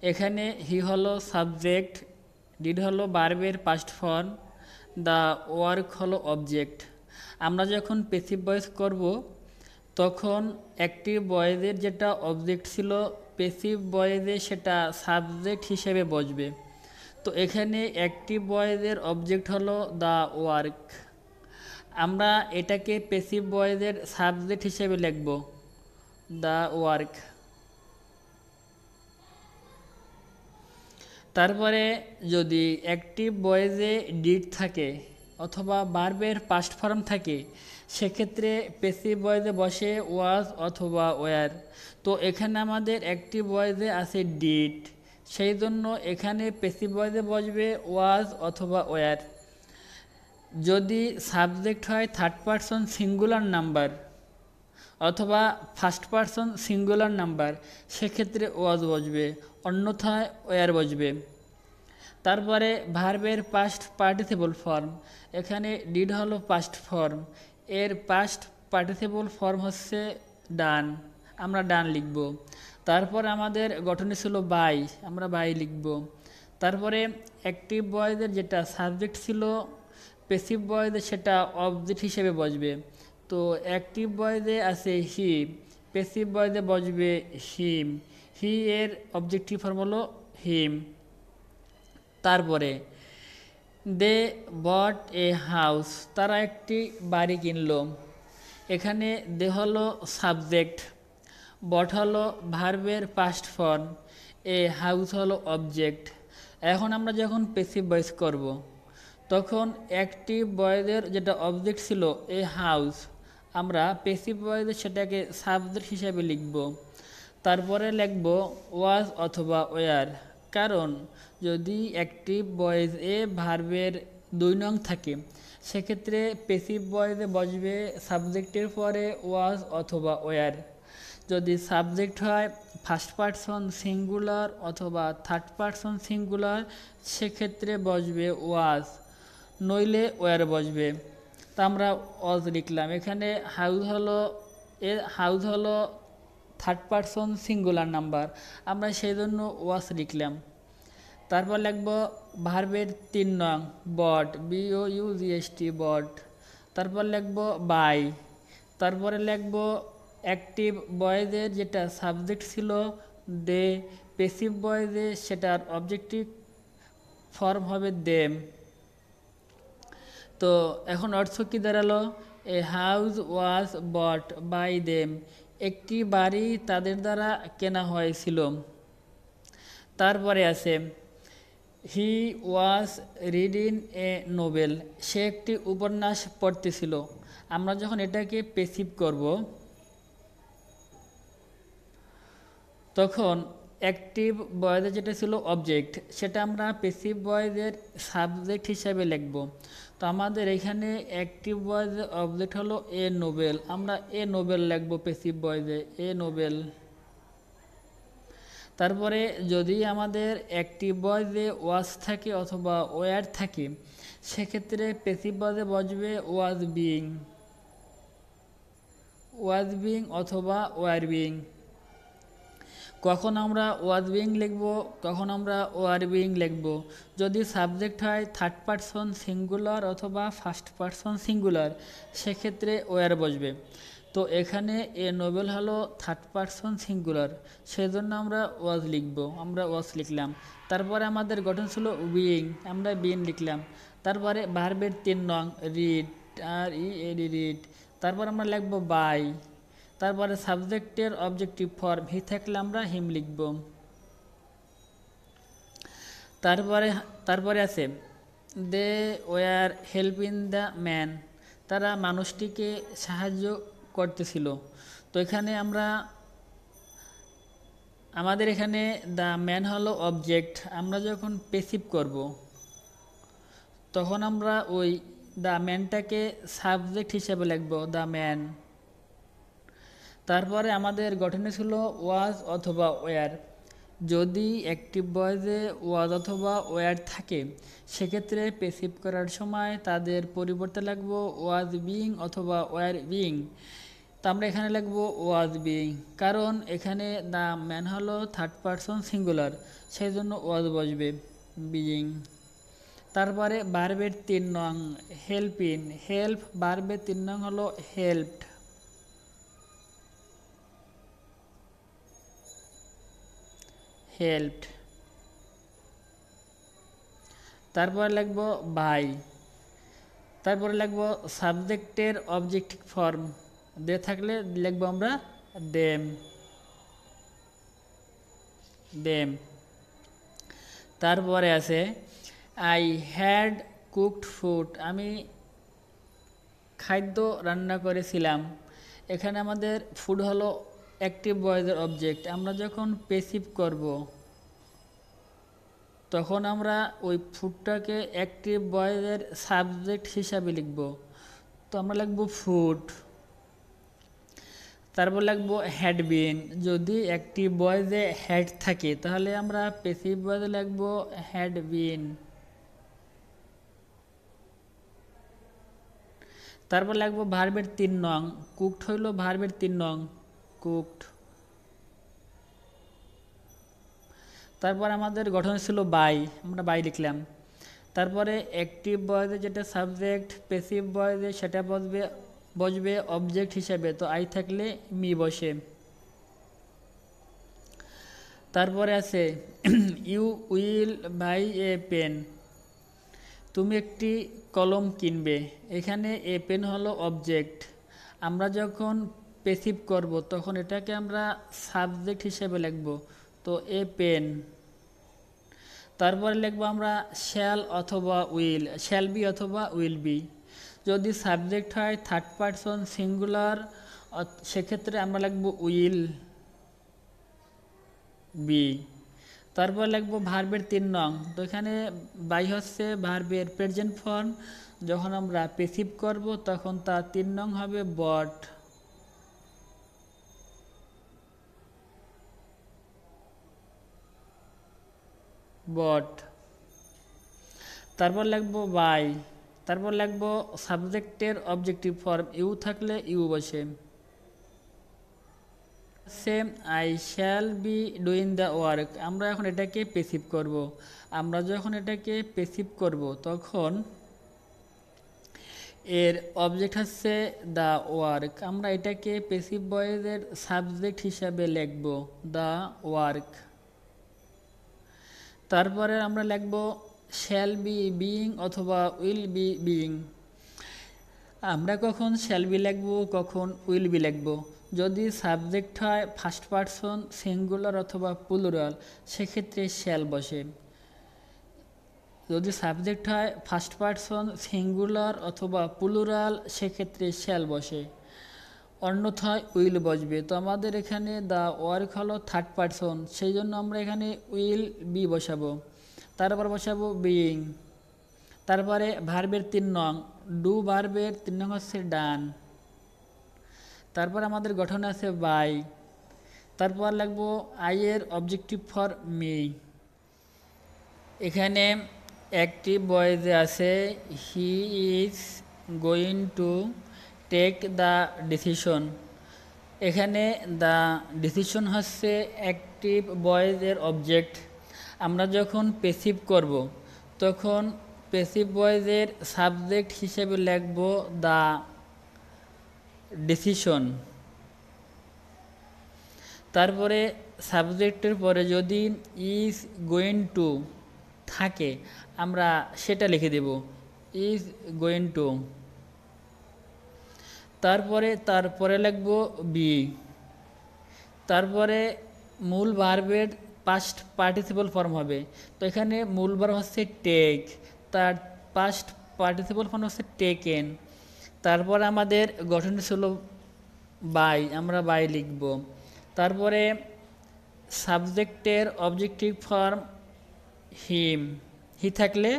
এখানে হি হলো সাবজেক্ট, ডিড হলো ভার্বের পাস্ট ফর্ম, দ্য ওয়ার্ক হলো অবজেক্ট। আমরা যখন প্যাসিভ ভয়েস করব তখন অ্যাক্টিভ ভয়েসের যেটা অবজেক্ট ছিল প্যাসিভ ভয়েসে সেটা সাবজেক্ট হিসেবে বসবে। তো এখানে অ্যাক্টিভ ভয়েসের অবজেক্ট হলো দ্য ওয়ার্ক, আমরা এটাকে প্যাসিভ ভয়েসের সাবজেক্ট হিসেবে লিখব দ্য ওয়ার্ক। তারপরে যদি অ্যাক্টিভ ভয়েসে ডিড থাকে অথবা ভার্বের পাস্ট ফর্ম থাকে সেক্ষেত্রে প্যাসিভ ভয়েসে বসে ওয়াজ অথবা ওয়ার। তো এখানে আমাদের অ্যাক্টিভ ভয়েসে আছে ডিড, সেই জন্য এখানে প্যাসিভ ভয়েসে বসবে ওয়াজ অথবা ওয়ার। যদি সাবজেক্ট হয় থার্ড পারসন সিঙ্গুলার নাম্বার অথবা ফার্স্ট পারসন সিঙ্গুলার নাম্বার সেক্ষেত্রে ওয়াজ বসবে, অন্যথায় ওয়ার বসবে। তারপরে ভার্বের পাস্ট পার্টিসিপল ফর্ম, এখানে ডিড হলো পাস্ট ফর্ম, এর পাস্ট পার্টিসিপল ফর্ম হচ্ছে ডান, আমরা ডান লিখব। তারপর আমাদের গঠনে ছিল বাই, আমরা বাই লিখব। তারপরে অ্যাক্টিভ ভয়েসের যেটা সাবজেক্ট ছিল প্যাসিভ ভয়েসে সেটা অবজেক্ট হিসেবে বসবে। তো অ্যাক্টিভ ভয়েসে আছে হি, প্যাসিভ ভয়েসে বসবে হিম, হি এর অবজেক্টিভ ফর্ম হলো হিম। তারপরে দে বট এ হাউস, তারা একটি বাড়ি কিনলো, এখানে দে হলো সাবজেক্ট, বট হলো ভার্বের পাস্ট ফর্ম, এ হাউস হলো অবজেক্ট। এখন আমরা যখন প্যাসিভ ভয়েস করব তখন অ্যাক্টিভ ভয়েসের যেটা অবজেক্ট ছিল এ হাউস, আমরা প্যাসিভ ভয়েসে সেটাকে সাবজেক্ট হিসাবে লিখব। তারপরে লিখব ওয়াজ অথবা ওয়ার, কারণ যদি অ্যাক্টিভ ভয়েস এ ভার্বের 2 নং থাকে সেক্ষেত্রে প্যাসিভ ভয়েসে বসবে সাবজেক্টের পরে ওয়াজ অথবা ওয়ার। যদি সাবজেক্ট হয় ফার্স্ট পারসন সিঙ্গুলার অথবা থার্ড পারসন সিঙ্গুলার সেক্ষেত্রে বসবে ওয়াজ, নইলে ওয়ার বসবে। তা আমরা ওয়াজ লিখলাম, এখানে হাউস হলো থার্ড পারসন সিঙ্গুলার নাম্বার, আমরা সেই জন্য ওয়াজ লিখলাম। তারপর লিখব ভার্বের 3 নং বট, BOUGST বট। তারপর লিখব বাই। তারপরে লিখব অ্যাক্টিভ ভয়েসের যেটা সাবজেক্ট ছিল দে, প্যাসিভ ভয়েসে সেটার অবজেক্টিভ ফর্ম হবে দেম। তো এখন অর্থ কী দাঁড়ালো, a house was bought by them, একটি বাড়ি তাদের দ্বারা কেনা হয়েছিল। তারপরে আছে হি ওয়াজ রিডিং এ নোবেল, সে একটি উপন্যাস পড়তেছিল। আমরা যখন এটাকে প্যাসিভ করব তখন অ্যাক্টিভ ভয়েসে যেটা ছিল অবজেক্ট সেটা আমরা প্যাসিভ ভয়েসের সাবজেক্ট হিসাবে লিখব। তো আমাদের এখানে অ্যাক্টিভ ভয়েসের অবজেক্ট হলো এ নোবেল, আমরা এ নোবেল লিখব প্যাসিভ ভয়েসে, এ নোবেল। তারপরে যদি আমাদের অ্যাক্টিভ ভয়েসে ওয়াজ থাকে অথবা ওয়ার থাকে সেক্ষেত্রে প্যাসিভ ভয়েসে বসবে ওয়াজ বিইং, ওয়াজ বিইং অথবা ওয়ার বিইং। কখন আমরা ওয়াজ বিইং লিখব, কখন আমরা ওয়ার বিইং লিখব, যদি সাবজেক্ট হয় থার্ড পারসন সিঙ্গুলার অথবা ফার্স্ট পারসন সিঙ্গুলার সেক্ষেত্রে ওয়ার বসবে। তো এখানে এ নোবেল হলো থার্ড পারসন সিঙ্গুলার, সেজন্য আমরা ওয়াজ লিখব, আমরা ওয়াজ লিখলাম। তারপরে আমাদের গঠন ছিল বিইং, আমরা বিইং লিখলাম। তারপরে ভার্বের 3 নং রিড, READ রিড। তারপর আমরা লিখব বাই। তারপরে সাবজেক্টের অবজেক্টিভ ফর্ম হি থাকলে আমরা হিম লিখব। তারপরে আছে they were helping the man, তারা মানুষটিকে সাহায্য করতেছিল। তো এখানে আমাদের এখানে দ্য ম্যান হলো অবজেক্ট, আমরা যখন প্যাসিভ করব তখন আমরা ওই দ্য ম্যানটাকে সাবজেক্ট হিসেবে লিখব, দ্য ম্যান। তারপরে আমাদের গঠনে ছিল ওয়াজ অথবা ওয়ার, যদি অ্যাক্টিভ ভয়েসে ওয়াজ অথবা ওয়ার থাকে সেক্ষেত্রে প্যাসিভ করার সময় তাদের পরিবর্তে লিখব ওয়াজ বিইং অথবা ওয়ার বিইং। তো আমরা এখানে লিখব ওয়াজ বিইং, কারণ এখানে দ্য ম্যান হলো থার্ড পারসন সিঙ্গুলার সেই জন্য ওয়াজ বসবে বিইং। তারপরে ভার্বের 3 নং হেল্পিং, হেল্প, ভার্বের 3 নং হলো হেল্পড। হেল্পড। তারপরে লিখব বাই। তারপরে লিখব সাবজেক্টের অবজেক্টিভ ফর্ম, দে থাকলে লিখব আমরা দেম, দেম। তারপরে আছে আই হ্যাড কুকড ফুড, আমি খাদ্য রান্না করেছিলাম। এখানে আমাদের ফুড হলো অ্যাক্টিভ ভয়েসের অবজেক্ট, আমরা যখন প্যাসিভ করব তখন আমরা ওই ফুডটাকে অ্যাক্টিভ ভয়েসের সাবজেক্ট হিসাবে লিখব। তো আমরা লিখব ফুড। তারপর লিখবো হ্যাড বিন, যদি একটি বয়েজে হ্যাড থাকে তাহলে আমরা পেসিভ বয়েজে লিখবো হ্যাড বিন। তারপর লিখবো ভার্বের 3 নং, কুকড হইল ভার্বের 3 নং, কুকড। তারপর আমাদের গঠন ছিল বাই, আমরা বাই লিখলাম। তারপরে অ্যাক্টিভ বয়েজে যেটা সাবজেক্ট, পেসিভ বয়েজে সেটা বসবে অবজেক্ট হিসেবে, তো আই থাকলে মি বসে। তারপরে আছে you will buy a pen, তুমি একটি কলম কিনবে, এখানে এ পেন হলো অবজেক্ট। আমরা যখন পেসিভ করব তখন এটাকে আমরা সাবজেক্ট হিসেবে লিখব, তো এ পেন। তারপরে লিখবো আমরা শ্যাল অথবা উইল, শ্যাল বি অথবা উইল বি। যদি সাবজেক্ট হয় থার্ড পারসন সিঙ্গুলার, সেক্ষেত্রে আমরা লিখবো উইল বি। তারপর লিখবো ভার্বের 3 নং, তো এখানে বাই হচ্ছে ভার্বের প্রেজেন্ট ফর্ম, যখন আমরা পেসিভ করব তখন তার 3 নং হবে বট। বট। তারপর লিখবো বাই, তারপর লিখবো সাবজেক্টের অবজেক্টিভ ফর্ম, ইউ থাকলে ইউ বসে। Same I shall be doing the work, আমরা এখন এটাকে পেসিভ করব। আমরা যখন এটাকে পেসিভ করব তখন এর অবজেক্ট হচ্ছে দ্য ওয়ার্ক, আমরা এটাকে পেসিভ ভয়েসের সাবজেক্ট হিসাবে লিখব দ্য ওয়ার্ক। তারপরে আমরা লিখব শ্যাল বি বিইং অথবা উইল বি বিইং। আমরা কখন শ্যাল বি লিখব, কখন উইল বি লিখব। যদি সাবজেক্ট হয় ফার্স্ট পারসন সিঙ্গুলার অথবা প্লুরাল, সেক্ষেত্রে শ্যাল বসে। যদি সাবজেক্ট হয় ফার্স্ট পারসন সিঙ্গুলার অথবা প্লুরাল, সেক্ষেত্রে শ্যাল বসে, অন্যথায় উইল বসবে। তো আমাদের এখানে দ্য ওয়ার্ক হলো থার্ড পারসন, সেই জন্য আমরা এখানে উইল বি বসাবো। তারপর বসাবো বিইং। তারপরে ভার্বের 3 নং, ডু ভার্বের 3 নং হচ্ছে ডান। তারপর আমাদের গঠন আছে বাই। তারপর লিখবো আই এর অবজেক্টিভ ফর মি। এখানে অ্যাক্টিভ ভয়েসে আছে he is going to take the decision. এখানে দ্য ডিসিশন হচ্ছে অ্যাক্টিভ ভয়েসের অবজেক্ট। আমরা যখন পেসিভ করব তখন পেসিভ ভয়েসের সাবজেক্ট হিসেবে লিখব দ্য ডিসিশন। তারপরে সাবজেক্টের পরে যদি ইজ গোয়িং টু থাকে আমরা সেটা লিখে দেব ইজ গোয়িং টু। তারপরে লিখব বি। তারপরে মূল ভার্বের পাস্ট পার্টিসিপল ফর্ম হবে। তো এখানে মূল ভার্ব হচ্ছে টেক, তার পাস্ট পার্টিসিপল ফর্ম হচ্ছে টেকেন। তারপর আমাদের গঠন ছিল বাই, আমরা বাই লিখব। তারপরে সাবজেক্টের অবজেক্টিভ ফর্ম হিম, হি থাকলে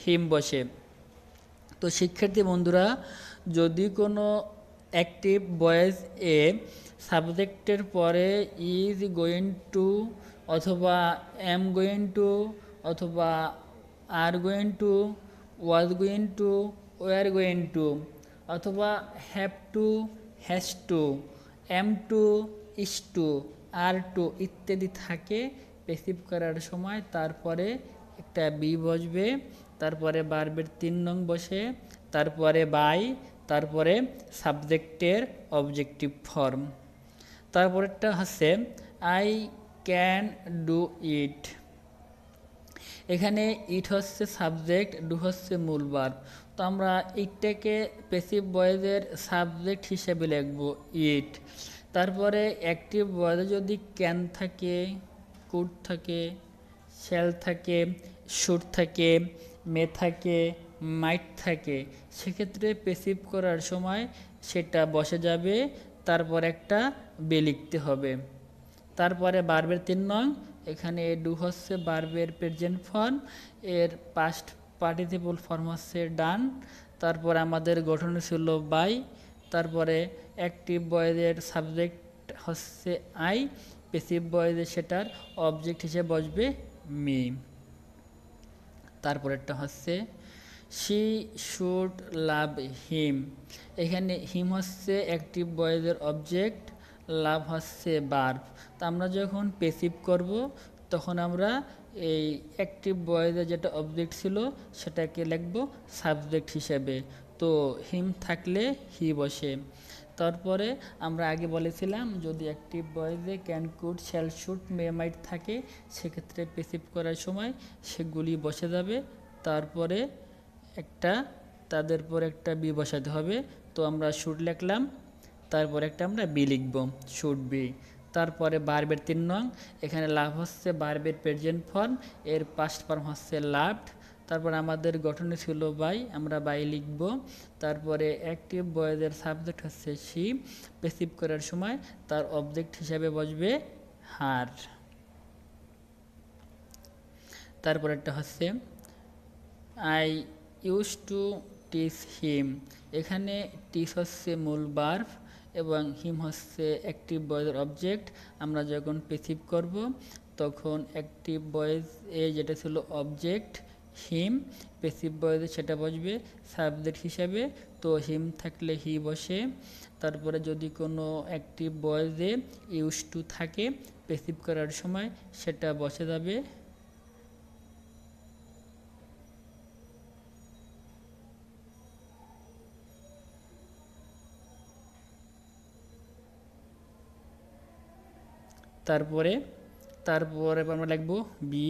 হিম বসে। তো শিক্ষার্থী বন্ধুরা, যদি কোনো অ্যাক্টিভ ভয়েস এ সাবজেক্টের পরে ইজ গোয়িং টু অথবা এম গোয়িং টু অথবা are going to, was going to, were going to অথবা have to, has to, am to, is to, are to ইত্যাদি থাকে পেসিভ করার সময়, তারপরে একটা বি বসবে, তারপরে ভার্বের 3 নং বসে, তারপরে বাই, তারপরে সাবজেক্টের অবজেক্টিভ ফর্ম। তারপরেরটা হচ্ছে আই ক্যান ডু ইট। এখানে ইট হচ্ছে সাবজেক্ট, ডু হচ্ছে মূল ভার্ব। তো আমরা ইটটাকে প্যাসিভ ভয়েসের সাবজেক্ট হিসেবে লিখব ইট। তারপরে অ্যাক্টিভ ভয়েসে যদি ক্যান থাকে, কুড থাকে, শ্যাল থাকে, শুড থাকে, মে থাকে, মাইট থাকে, সেক্ষেত্রে প্যাসিভ করার সময় সেটা বসে যাবে, তারপর একটা বে লিখতে হবে। তারপরে ভার্বের 3 নং, এখানে ডু হচ্ছে ভার্বের প্রেজেন্ট ফর্ম, এর পাস্ট পার্টিসিপল ফর্ম হচ্ছে ডান। তারপর আমাদের গঠন ছিল বাই, তারপরে অ্যাক্টিভ ভয়েসের সাবজেক্ট হচ্ছে আই, প্যাসিভ ভয়েসে সেটার অবজেক্ট হিসেবে বসবে মি। তারপরেরটা হচ্ছে শি শুড লাভ হিম। এখানে হিম হচ্ছে অ্যাক্টিভ ভয়েসের অবজেক্ট, লাভ হচ্ছে ভার্ব। তো আমরা যখন প্যাসিভ করব তখন আমরা এই অ্যাক্টিভ ভয়েসের যেটা অবজেক্ট ছিল সেটাকে লিখব সাবজেক্ট হিসেবে। তো হিম থাকলে হি বসে। তারপরে আমরা আগে বলেছিলাম যদি অ্যাক্টিভ ভয়েসে can, could, shall, should, may, might থাকে সেক্ষেত্রে প্যাসিভ করার সময় সেগুলি বসে যাবে। তারপরে তাদের পর একটা বি বসাতে হবে। তো আমরা শুড লিখলাম, তারপর একটা আমরা বি লিখব, শুড বি। তারপরে ভার্বের 3 নং, এখানে লাভ হচ্ছে ভার্বের প্রেজেন্ট ফর্ম, এর পাস্ট ফর্ম হচ্ছে লাভড। তারপর আমাদের গঠনে ছিল বাই, আমরা বাই লিখব। তারপরে অ্যাক্টিভ ভয়েসের সাবজেক্ট হচ্ছে শি, প্যাসিভ করার সময় তার অবজেক্ট হিসাবে বসবে হার। তারপর একটা হচ্ছে I use to teach him. এখানে টিচ হচ্ছে মূল ভার্ব এবং হিম হচ্ছে অ্যাক্টিভ ভয়েসের অবজেক্ট। আমরা যখন প্যাসিভ করব তখন অ্যাক্টিভ ভয়েস এ যেটা ছিল অবজেক্ট হিম, প্যাসিভ ভয়েসে সেটা বসবে সাবজেক্ট হিসাবে। তো হিম থাকলে হি বসে। তারপরে যদি কোনো অ্যাক্টিভ ভয়েসে ইউজ টু থাকে প্যাসিভ করার সময় সেটা বসে যাবে তারপরে আমরা লিখব বি।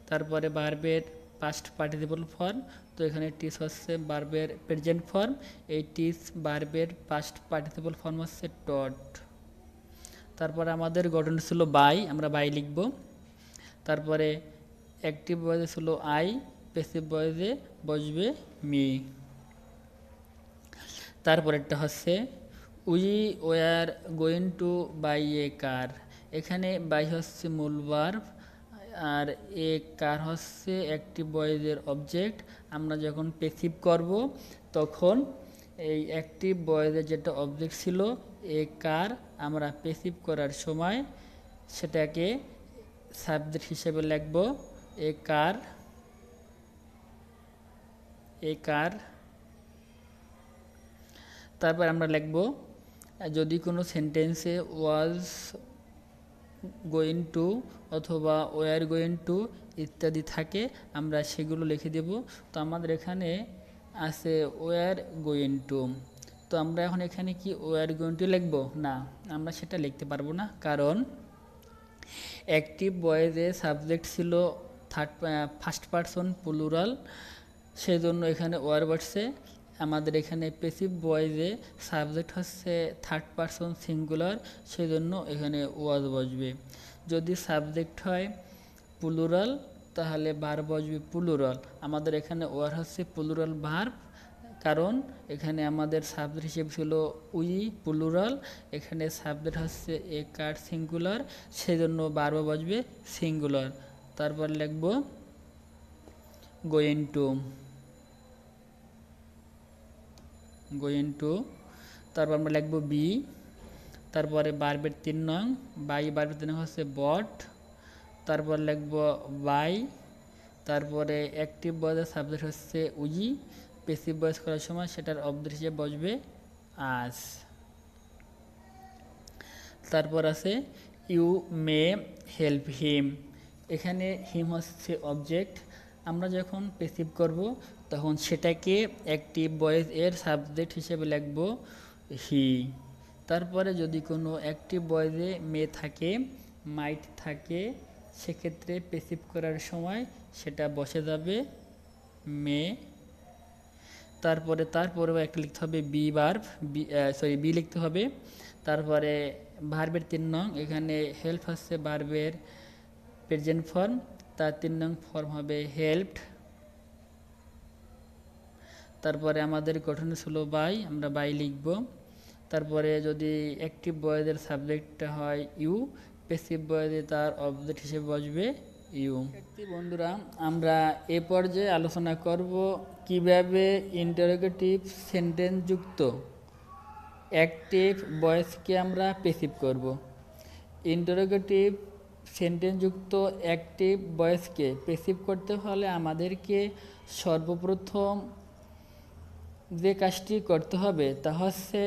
তারপরে ভার্বের পাস্ট পার্টিসিপল ফর্ম, তো এখানে টিচ হচ্ছে ভার্বের প্রেজেন্ট ফর্ম, এই টিচ ভার্বের পাস্ট পার্টিসিপল ফর্ম হচ্ছে টট। তারপরে আমাদের গঠন ছিল বাই, আমরা বাই লিখব। তারপরে অ্যাক্টিভ ভয়েসে ছিল আই, প্যাসিভ ভয়েসে বসবে মি। তারপরেরটা হচ্ছে we were going to by a car. এখানে বাই হচ্ছে মূল ভার্ব আর এ কার হচ্ছে অ্যাক্টিভ ভয়েসের অবজেক্ট। আমরা যখন প্যাসিভ করব তখন এই অ্যাক্টিভ ভয়েসের যেটা অবজেক্ট ছিল এ কার, আমরা প্যাসিভ করার সময় সেটাকে সাবজেক্ট হিসেবে লিখব এ কার। তারপর আমরা লিখব যদি কোনো সেন্টেন্সে ওয়াজ গোয়িং টু অথবা ওয়ার গোয়িং টু ইত্যাদি থাকে আমরা সেগুলো লিখে দেব। তো আমাদের এখানে আছে ওয়ার গোয়িং টু, তো আমরা এখন এখানে কি ওয়ার গোয়িং টু লিখব? না, আমরা সেটা লিখতে পারবো না, কারণ অ্যাক্টিভ ভয়েসে সাবজেক্ট ছিল ফার্স্ট পারসন প্লুরাল, সেই জন্য এখানে ওয়ার বসছে। আমাদের এখানে প্যাসিভ ভয়েসে সাবজেক্ট হচ্ছে থার্ড পারসন সিঙ্গুলার, সেই জন্য এখানে ওয়াজ বসবে। যদি সাবজেক্ট হয় প্লুরাল তাহলে ভার্ব বসবে প্লুরাল। আমাদের এখানে ওয়ার হচ্ছে প্লুরাল ভার্ব, কারণ এখানে আমাদের সাবজেক্ট হিসেবে ছিল উই প্লুরাল, এখানে সাবজেক্ট হচ্ছে এ কার সিঙ্গুলার, সেই জন্য ভার্ব বসবে সিঙ্গুলার। তারপর লিখব গোয়িং টু, তারপর আমরা লিখব বি। তারপরে ভার্বের 3 নং, বাই ভার্বের 3 নং হচ্ছে বট। তারপর লিখব বাই। তারপরে অ্যাক্টিভ ভয়েসের সাবজেক্ট হচ্ছে উই, প্যাসিভ ভয়েস করার সময় সেটার অবজেক্ট হিসেবে বসবে আস। তারপর আছে ইউ মে হেল্প হিম। এখানে হিম হচ্ছে অবজেক্ট, আমরা যখন প্যাসিভ করব তখন সেটাকে অ্যাক্টিভ ভয়েস এর সাবজেক্ট হিসেবে লিখব হি। তারপরে যদি কোনো অ্যাক্টিভ ভয়েসে মে থাকে, মাইট থাকে, সেক্ষেত্রে প্যাসিভ করার সময় সেটা বসে যাবে মে। তারপরে একটা লিখতে হবে বি ভার্ব, বি লিখতে হবে। তারপরে ভার্বের 3 নং, এখানে হেল্প হচ্ছে ভার্বের প্রেজেন্ট ফর্ম, তার 3 নং ফর্ম হবে হেল্পড। তারপরে আমাদের গঠনে ছিল বাই, আমরা বাই লিখব। তারপরে যদি অ্যাক্টিভ ভয়েসের সাবজেক্টটা হয় ইউ, প্যাসিভ ভয়েসে তার অবজেক্ট হিসেবে বসবে ইউ। বন্ধুরা, আমরা এ পর্যায়ে আলোচনা করব কিভাবে ইন্টারোগেটিভ সেন্টেন্স যুক্ত অ্যাক্টিভ ভয়েসকে আমরা প্যাসিভ করব। ইন্টারোগেটিভ সেন্টেন্সযুক্ত অ্যাক্টিভ ভয়েসকে প্যাসিভ করতে হলে আমাদেরকে সর্বপ্রথম যে কাজটি করতে হবে তা হচ্ছে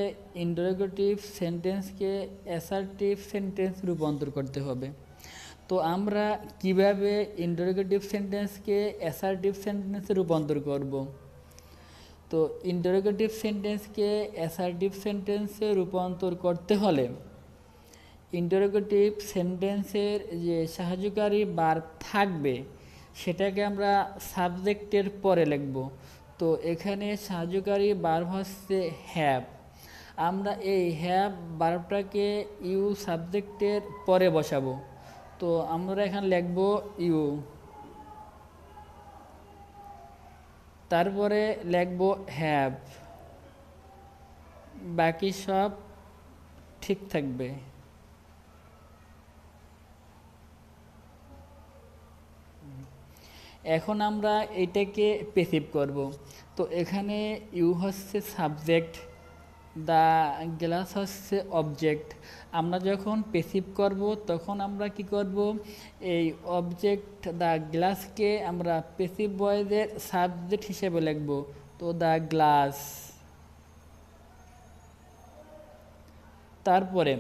ইন্টারোগেটিভ সেন্টেন্সকে অ্যাসার্টিভ সেন্টেন্স রূপান্তর করতে হবে। তো আমরা কিভাবে ইন্টারোগেটিভ সেন্টেন্সকে অ্যাসার্টিভ সেন্টেন্সে রূপান্তর করব? তো ইন্টারোগেটিভ সেন্টেন্সকে অ্যাসার্টিভ সেন্টেন্সে রূপান্তর করতে হলে ইন্টারোগেটিভ সেন্টেন্সের যে সাহায্যকারী ভার্ব থাকবে সেটাকে আমরা সাবজেক্টের পরে লিখব। তো এখানে সাহায্যকারী ভার্ব হচ্ছে হ্যাভ। আমরা এই হ্যাভ ভার্বটাকে ইউ সাবজেক্টের পরে বসাবো। তো আমরা এখানে লিখব ইউ, তারপরে লিখব হ্যাভ, বাকি সব ঠিক থাকবে। এখন আমরা এটাকে প্যাসিভ করব। তো এখানে ইউ হচ্ছে সাবজেক্ট, দ্য গ্লাস হচ্ছে অবজেক্ট। আমরা যখন প্যাসিভ করব তখন আমরা কি করব, এই অবজেক্ট দ্য গ্লাসকে আমরা প্যাসিভ ভয়েসের সাবজেক্ট হিসেবে লিখব। তো দ্য গ্লাস। তারপরে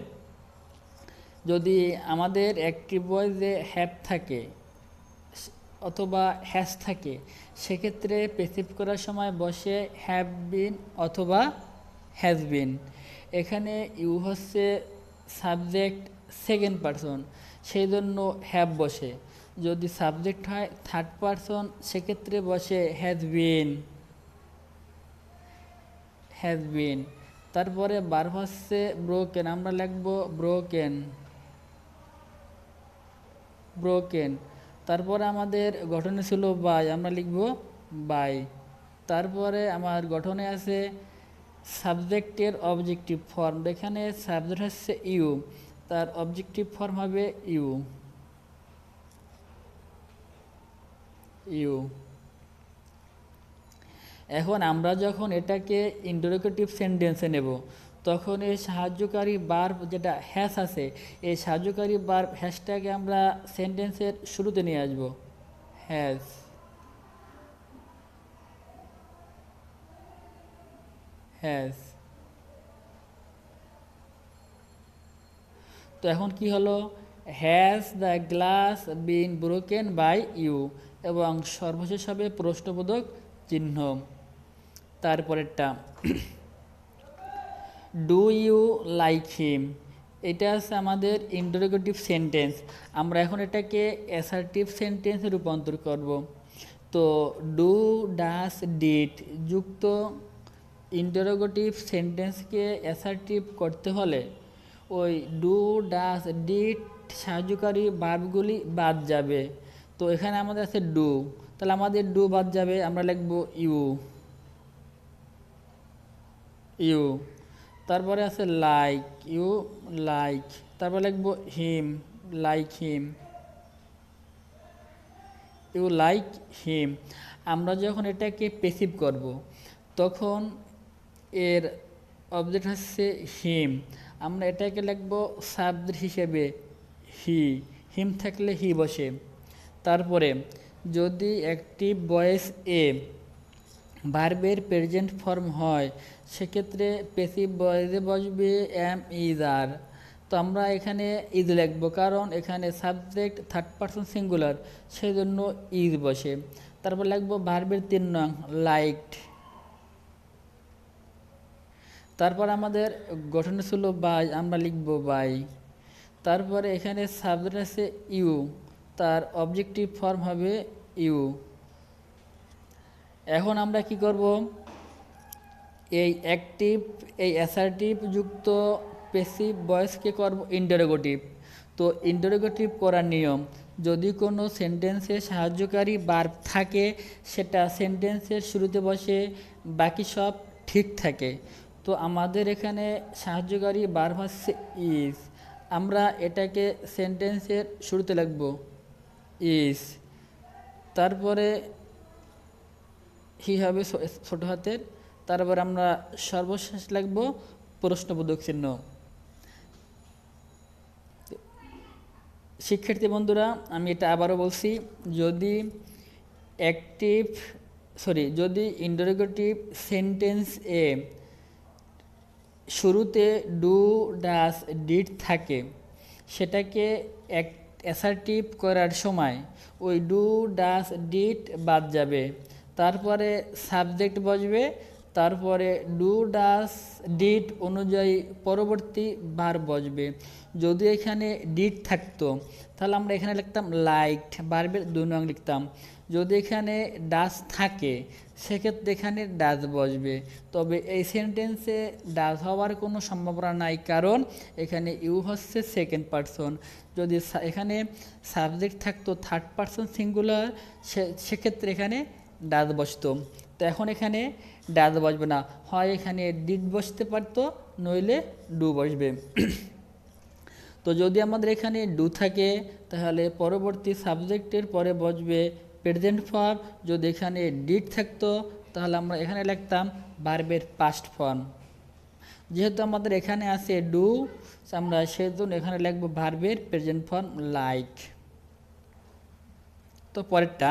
যদি আমাদের অ্যাক্টিভ ভয়েসে হ্যাভ থাকে অথবা হ্যাজ থাকে সেক্ষেত্রে প্যাসিভ করার সময় বসে হ্যাভ বিন অথবা হ্যাজ বিন। এখানে ইউ হচ্ছে সাবজেক্ট সেকেন্ড পারসন, সেই জন্য হ্যাভ বসে। যদি সাবজেক্ট হয় থার্ড পারসন সেক্ষেত্রে বসে হ্যাজ বিন, হ্যাজ বিন। তারপরে ভার্ব হচ্ছে ব্রোকেন, আমরা লিখব ব্রোকেন, ব্রোকেন। তারপরে আমাদের গঠনে ছিল বাই, আমরা লিখব বাই। তারপরে আমার গঠনে আছে সাবজেক্টের অবজেক্টিভ ফর্ম। এখানে সাবজেক্ট হচ্ছে ইউ, তার অবজেক্টিভ ফর্ম হবে ইউ, ইউ। এখন আমরা যখন এটাকে ইন্টারোগেটিভ সেন্টেন্সে নেব তখন এই সাহায্যকারী ভার্ব যেটা হ্যাজ আছে এই সাহায্যকারী ভার্ব হ্যাজটাকে আমরা সেন্টেন্সের শুরুতে নিয়ে আসব, হ্যাজ, হ্যাজ। তো এখন কি হলো, has the glass been broken by you, এবং সর্বশেষ হবে প্রশ্নবোধক চিহ্ন। তারপরেরটা ডু ইউ লাইক হিম, এটা আছে আমাদের ইন্টারোগেটিভ সেন্টেন্স। আমরা এখন এটাকে অ্যাসার্টিভ সেন্টেন্সে রূপান্তর করব। তো ডু ডাস ডিড যুক্ত ইন্টারোগেটিভ সেন্টেন্সকে অ্যাসার্টিভ করতে হলে ওই ডু ডাস ডিড সাহায্যকারী ভার্বগুলি বাদ যাবে। তো এখানে আমাদের আছে ডু, তাহলে আমাদের ডু বাদ যাবে, আমরা লিখব ইউ, ইউ। তারপরে আছে লাইক, ইউ লাইক। তারপর লিখব him, like him, you like him. আমরা যখন এটাকে প্যাসিভ করব তখন এর অবজেক্ট হচ্ছে হিম, আমরা এটাকে লিখব সাবজেক্ট হিসেবে হি, হিম থাকলে হি বসে। তারপরে যদি একটি ভয়েস এ ভার্বের প্রেজেন্ট ফর্ম হয় সেক্ষেত্রে প্যাসিভ ভয়েসে বসবে এম ইজ আর। তো আমরা এখানে ইজ লিখব কারণ এখানে সাবজেক্ট থার্ড পারসন সিঙ্গুলার, সেই জন্য ইজ বসে। তারপর লিখব ভার্বের 3 নং লাইকড। তারপর আমাদের গঠন ছিল বাই, আমরা লিখব বাই। তারপরে এখানে সাবজেক্ট আছে ইউ, তার অবজেক্টিভ ফর্ম হবে ইউ। এখন আমরা কি করব, এই অ্যাক্টিভ এই অ্যাসার্টিভ যুক্ত প্যাসিভ ভয়েসকে করব ইন্টারোগেটিভ। তো ইন্টারোগেটিভ করার নিয়ম, যদি কোনো সেন্টেন্সে সাহায্যকারী ভার্ব থাকে সেটা সেন্টেন্সের শুরুতে বসে, বাকি সব ঠিক থাকে। তো আমাদের এখানে সাহায্যকারী ভার্ব হচ্ছে ইজ, আমরা এটাকে সেন্টেন্সের শুরুতে লিখব ইজ। তারপরে হি হবে ছোট হাতের, তারপর আমরা সর্বশেষ লিখব প্রশ্নবোধক চিহ্ন। শিক্ষার্থী বন্ধুরা, আমি এটা আবারও বলছি, যদি যদি ইন্টারোগেটিভ সেন্টেন্স এ শুরুতে ডু ডাস ডিড থাকে, সেটাকে অ্যাসার্টিভ করার সময় ওই ডু ডাস ডিড বাদ যাবে, তারপরে সাবজেক্ট বসবে, তারপরে ডু ডাস ডিড অনুযায়ী পরবর্তী ভার্ব বসবে। যদি এখানে ডিড থাকতো তাহলে আমরা এখানে লিখতাম লাইকড, ভার্বের 2 নং লিখতাম। যদি এখানে ডাস থাকে সেক্ষেত্রে এখানে ডাস বসবে। তবে এই সেন্টেন্সে ডাস হওয়ার কোনো সম্ভাবনা নাই, কারণ এখানে ইউ হচ্ছে সেকেন্ড পারসন। যদি এখানে সাবজেক্ট থাকতো থার্ড পারসন সিঙ্গুলার, সেক্ষেত্রে এখানে ডাস বসতো। তো এখন এখানে ডাস বসবে না, হয় এখানে ডিড বসতে পারতো, নইলে ডু বসবে। তো যদি আমাদের এখানে ডু থাকে তাহলে পরবর্তী সাবজেক্টের পরে বসবে প্রেজেন্ট ফর্ম। যদি এখানে ডিড থাকতো তাহলে আমরা এখানে লিখতাম ভার্বের পাস্ট ফর্ম। যেহেতু আমাদের এখানে আছে ডু, আমরা সেজন্য এখানে লিখব ভার্বের প্রেজেন্ট ফর্ম লাইক। তো পরেরটা,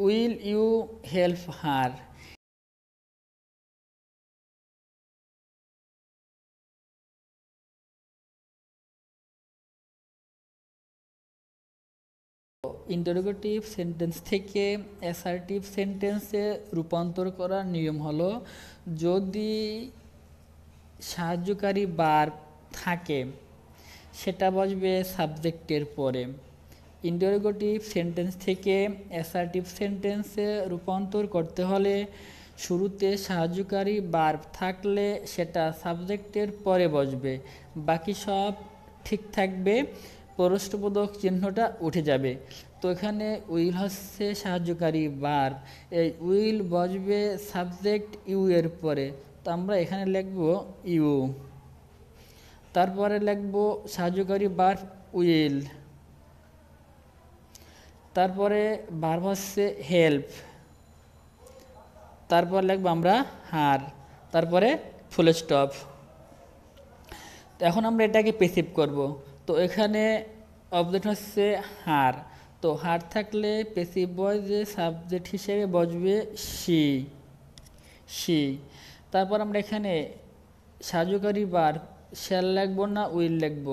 will you help her. Interrogative sentence থেকে অ্যাসার্টিভ সেন্টেন্সে রূপান্তর করার নিয়ম হলো, যদি সাহায্যকারী ভার্ব থাকে সেটা বসবে সাবজেক্টের পরে। ইন্টারোগেটিভ সেন্টেন্স থেকে অ্যাসার্টিভ সেন্টেন্সে রূপান্তর করতে হলে শুরুতে সাহায্যকারী ভার্ব থাকলে সেটা সাবজেক্টের পরে বসবে, বাকি সব ঠিক থাকবে, প্রশ্নবোধক চিহ্নটা উঠে যাবে। তো এখানে উইল হচ্ছে সাহায্যকারী ভার্ব, এই উইল বসবে সাবজেক্ট ইউ এর পরে। তো আমরা এখানে লিখব ইউ, তারপরে লিখব সাহায্যকারী ভার্ব উইল, তারপরে ভার্ব হচ্ছে হেল্প, তারপর লিখব আমরা হার, তারপরে ফুল স্টপ। তো এখন আমরা এটাকে পেসিভ করব। তো এখানে অবজেক্ট হচ্ছে হার, তো হার থাকলে পেসিভ ভয়েসে সাবজেক্ট হিসেবে বসবে সি। তারপর আমরা এখানে সাহায্যকারী ভার্ব শ্যাল লিখব না উইল লিখব?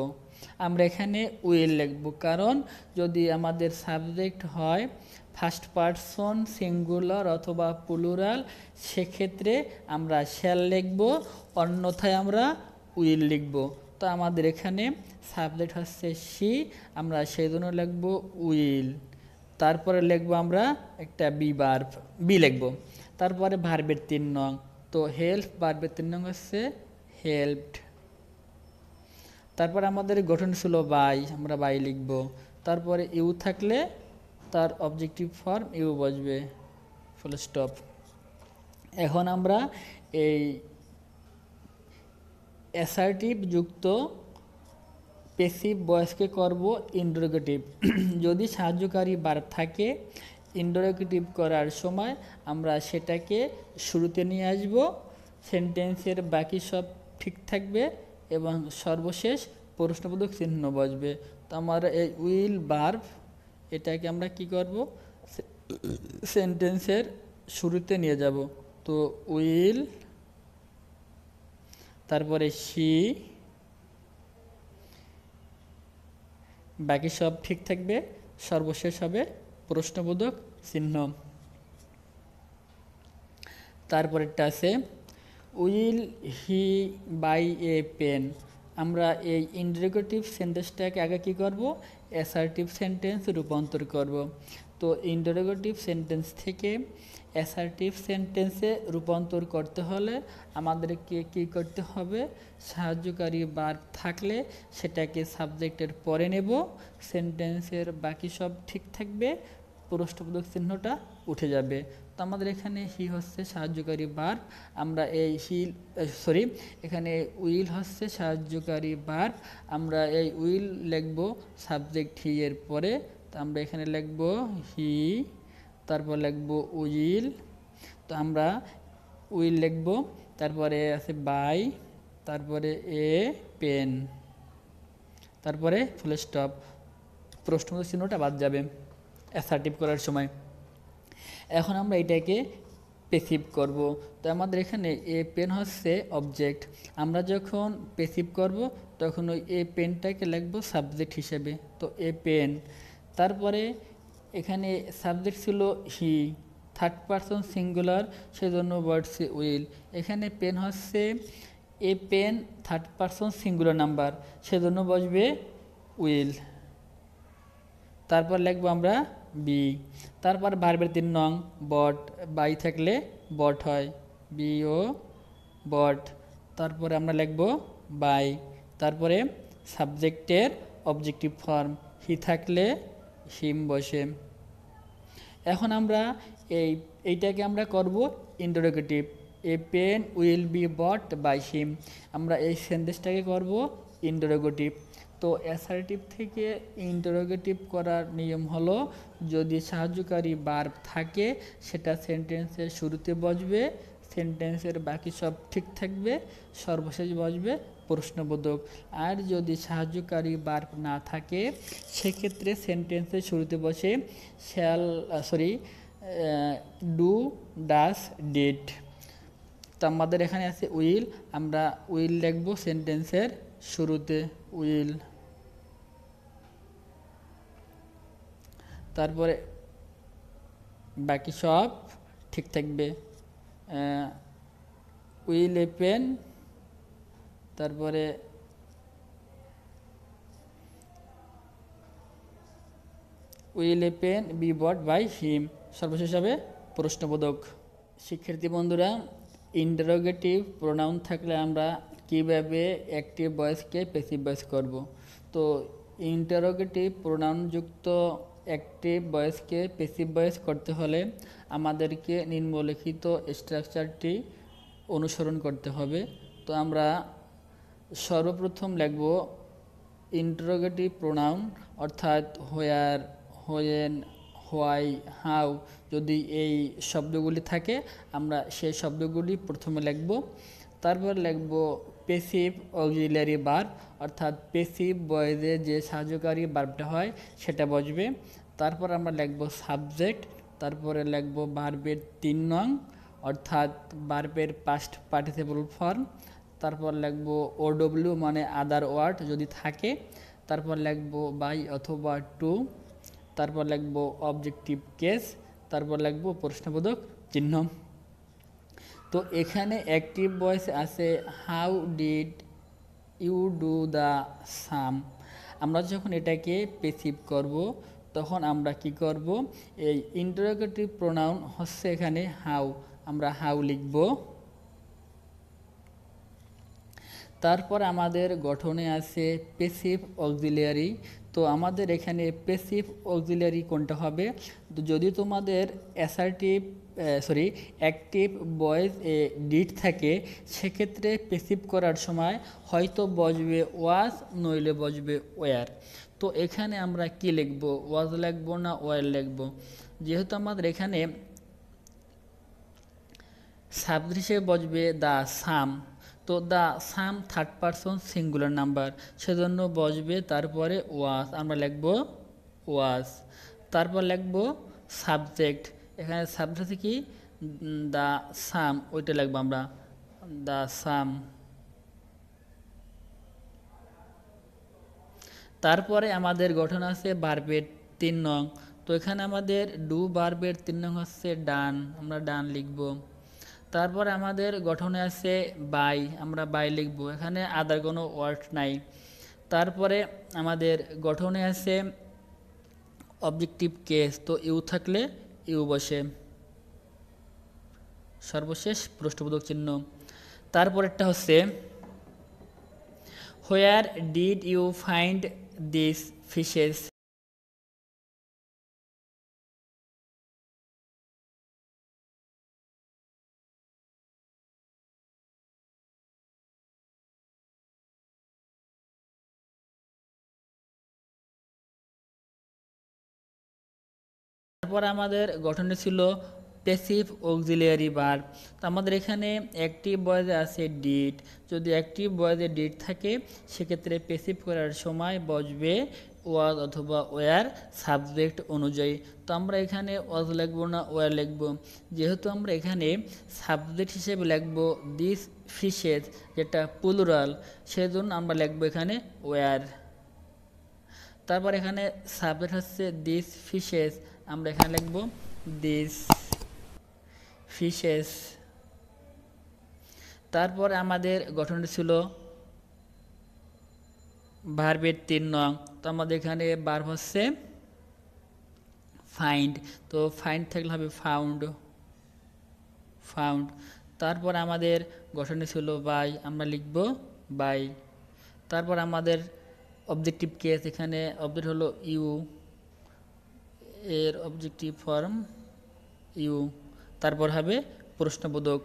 আমরা এখানে উইল লিখব, কারণ যদি আমাদের সাবজেক্ট হয় ফার্স্ট পারসন সিঙ্গুলার অথবা প্লুরাল, সেক্ষেত্রে আমরা শ্যাল লিখব, অন্যথায় আমরা উইল লিখব। তো আমাদের এখানে সাবজেক্ট হচ্ছে সি, আমরা সেই জন্য লিখব উইল। তারপরে লিখব আমরা একটা বি লিখব। তারপরে ভার্বের 3 নং, তো হেল্প, ভার্বের 3 নং হচ্ছে হেল্পড। তারপর আমাদের গঠন ছিল বাই, আমরা বাই লিখব। তারপরে ইউ থাকলে তার অবজেক্টিভ ফর্ম ইউ বসবে, ফুল স্টপ। এখন আমরা এই অ্যাসার্টিভ যুক্ত পেসিভ ভয়েসকে করব ইন্টারোগেটিভ। যদি সাহায্যকারী ভার্ব থাকে ইন্টারোগেটিভ করার সময় আমরা সেটাকে শুরুতে নিয়ে আসব, সেন্টেন্সের বাকি সব ঠিক থাকবে এবং সর্বশেষ প্রশ্নবোধক চিহ্ন বসবে। তো আমরা এই উইল ভার্ব এটাকে আমরা কি করব, সেন্টেন্সের শুরুতে নিয়ে যাব। তো উইল, তারপরে সি, বাকি সব ঠিক থাকবে, সর্বশেষ হবে প্রশ্নবোধক চিহ্ন। তারপরেরটা আছে will he buy a pen. আমরা এই ইন্টারোগেটিভ সেন্টেন্সটাকে আগে কী করব, অ্যাসার্টিভ সেন্টেন্স রূপান্তর করব। তো ইন্টারোগেটিভ সেন্টেন্স থেকে অ্যাসার্টিভ সেন্টেন্সে রূপান্তর করতে হলে আমাদেরকে কী করতে হবে, সাহায্যকারী ভার্ব থাকলে সেটাকে সাবজেক্টের পরে নেব, সেন্টেন্সের বাকি সব ঠিক থাকবে, প্রশ্নবোধক চিহ্নটা উঠে যাবে। তো আমাদের এখানে হি হচ্ছে সাহায্যকারী ভার্ব, আমরা এই এখানে উইল হচ্ছে সাহায্যকারী ভার্ব, আমরা এই উইল লিখব সাবজেক্ট হি এর পরে। তো আমরা এখানে লিখব হি, তারপর লিখব উইল। তো আমরা উইল লিখব, তারপরে আছে বাই, তারপরে এ পেন, তারপরে ফুল স্টপ, প্রশ্নবোধক চিহ্নটা বাদ যাবে অ্যাসার্টিভ করার সময়। এখন আমরা এটাকে পেসিভ করব। তো আমাদের এখানে এ পেন হচ্ছে অবজেক্ট, আমরা যখন পেসিভ করব তখন ওই এ পেনটাকে লিখব সাবজেক্ট হিসেবে, তো এ পেন। তারপরে এখানে সাবজেক্ট ছিল হি, থার্ড পারসন সিঙ্গুলার, সেজন্য ওয়ার্ডসে উইল। এখানে পেন হচ্ছে a pen third person singular number, সেজন্য বসবে উইল। তারপর লিখবো আমরা বি। তারপর ভার্বের 3 নং বট, বাই থাকলে বট হয়, বি ও বট। তারপরে আমরা লিখবো বাই। তারপরে সাবজেক্টের অবজেক্টিভ ফর্ম, হি থাকলে হিম বসে। এখন আমরা এইটাকে আমরা করব interrogative, a pen will be bought by him. আমরা এই সেন্টেন্সটাকে করব ইন্টারোগেটিভ। তো অ্যাসার্টিভ থেকে ইন্টারোগেটিভ করার নিয়ম হলো, যদি সাহায্যকারী ভার্ব থাকে সেটা সেন্টেন্সের শুরুতে বসবে, সেন্টেন্সের বাকি সব ঠিক থাকবে, সর্বশেষ বসবে প্রশ্নবোধক। আর যদি সাহায্যকারী ভার্ব না থাকে সেক্ষেত্রে সেন্টেন্সের শুরুতে বসে ডু, ডাস, ডিড। তো আমাদের এখানে আছে উইল, আমরা উইল লিখব সেন্টেন্সের শুরুতে, উইল। তারপরে বাকি সব ঠিক থাকবে, উইল এ পেন, তারপরে will a pen be bought by him, সর্বশেষ হবে প্রশ্নবোধক। শিক্ষার্থী বন্ধুরা, ইন্টারোগেটিভ প্রোনাউন থাকলে আমরা কিভাবে অ্যাক্টিভ ভয়েসকে প্যাসিভ ভয়েস করব। তো ইন্টারোগেটিভ প্রোনাউনযুক্ত অ্যাক্টিভ ভয়েসকে প্যাসিভ ভয়েস করতে হলে আমাদেরকে নিম্নলিখিত স্ট্রাকচারটি অনুসরণ করতে হবে। তো আমরা সর্বপ্রথম লিখব ইন্টারোগেটিভ প্রোনাউন, অর্থাৎ হোয়ার, হোয়েন, হোয়াই, হাউ। যদি এই শব্দগুলি থাকে আমরা সেই শব্দগুলি প্রথমে লিখব। তারপর লিখব প্যাসিভ অক্সিলারি ভার্ব, অর্থাৎ প্যাসিভ ভয়েসে যে সাহায্যকারী ভার্বটা হয় সেটা বসবে। তারপর আমরা লিখব সাবজেক্ট, তারপরে লিখব ভার্বের 3 নং, অর্থাৎ ভার্বের পাস্ট পার্টিসিপল ফর্ম। তারপর লিখব ওডব্লিউ মানে আদার ওয়ার্ড যদি থাকে। তারপর লিখব বাই অথবা টু। তারপর লিখব অবজেক্টিভ কেস। তারপর লিখব প্রশ্নবোধক চিহ্ন। তো এখানে অ্যাক্টিভ ভয়েস আছে how did you do the sum. আমরা যখন এটাকে প্যাসিভ করব তখন আমরা কি করব, এই ইন্টারোগেটিভ প্রোনাউন হচ্ছে এখানে হাউ, আমরা হাউ লিখব। তারপর আমাদের গঠনে আছে প্যাসিভ অক্সিলিয়ারি। তো আমাদের এখানে প্যাসিভ অক্সিলিয়ারি কোনটা হবে, তো যদি তোমাদের অ্যাক্টিভ ভয়েস এ ডিড থাকে সেক্ষেত্রে প্যাসিভ করার সময় হয়তো বসবে ওয়াজ, নইলে বসবে ওয়ার। তো এখানে আমরা কি লিখব, ওয়াজ লিখব না ওয়ার লিখব? যেহেতু আমাদের এখানে সাবজেক্ট হিসেবে বসবে দ্য সাম, তো the some third person singular number, সেজন্য বসবে তারপরে ওয়াজ, আমরা লিখব ওয়াজ। তারপর লিখব সাবজেক্ট, এখানে সাবজেক্ট কি দ্য সাম, ওইটা লিখব আমরা দ্য সাম। তারপরে আমাদের গঠন আছে ভার্বের 3 নং। তো এখানে আমাদের ডু ভার্বের 3 নং হচ্ছে ডান, আমরা ডান লিখব। তারপরে আমাদের গঠনে আছে বাই, আমরা বাই লিখব, এখানে আদার কোনো ওয়ার্ড নাই। তারপরে আমাদের গঠনে আছে অবজেক্টিভ কেস, তো ইউ থাকলে ইউ বসে, সর্বশেষ প্রশ্নবোধক চিহ্ন। তারপরেরটা হচ্ছে where did you find this fishes. তারপর আমাদের গঠনে ছিল প্যাসিভ অক্সিলিয়ারি ভার্ব। তো আমাদের এখানে অ্যাক্টিভ ভয়েসে আছে ডিড। যদি অ্যাক্টিভ ভয়েসে ডিড থাকে সেক্ষেত্রে প্যাসিভ করার সময় বসবে ওয়াজ অথবা ওয়ার সাবজেক্ট অনুযায়ী। তো আমরা এখানে ওয়াজ লিখবো না ওয়ার লিখবো, যেহেতু আমরা এখানে সাবজেক্ট হিসেবে লিখবো দিস ফিশেস, যেটা প্লুরাল, সেজন্য আমরা লিখবো এখানে ওয়ার। তারপর এখানে সাবজেক্ট হচ্ছে দিস ফিশেস, আমরা এখানে লিখবো দিস ফিশেস। তারপর আমাদের গঠনটি ছিল ভার্বের 3 নং। তো আমাদের এখানে ভার্ব হচ্ছে ফাইন্ড, তো ফাইন্ড থাকলে হবে ফাউন্ড, ফাউন্ড। তারপর আমাদের গঠনটি ছিল বাই, আমরা লিখব বাই। তারপর আমাদের অবজেক্টিভ কেস, এখানে অবজেক্ট হলো ইউ, এর অবজেক্টিভ ফর্ম ইউ। তারপর হবে প্রশ্নবোধক।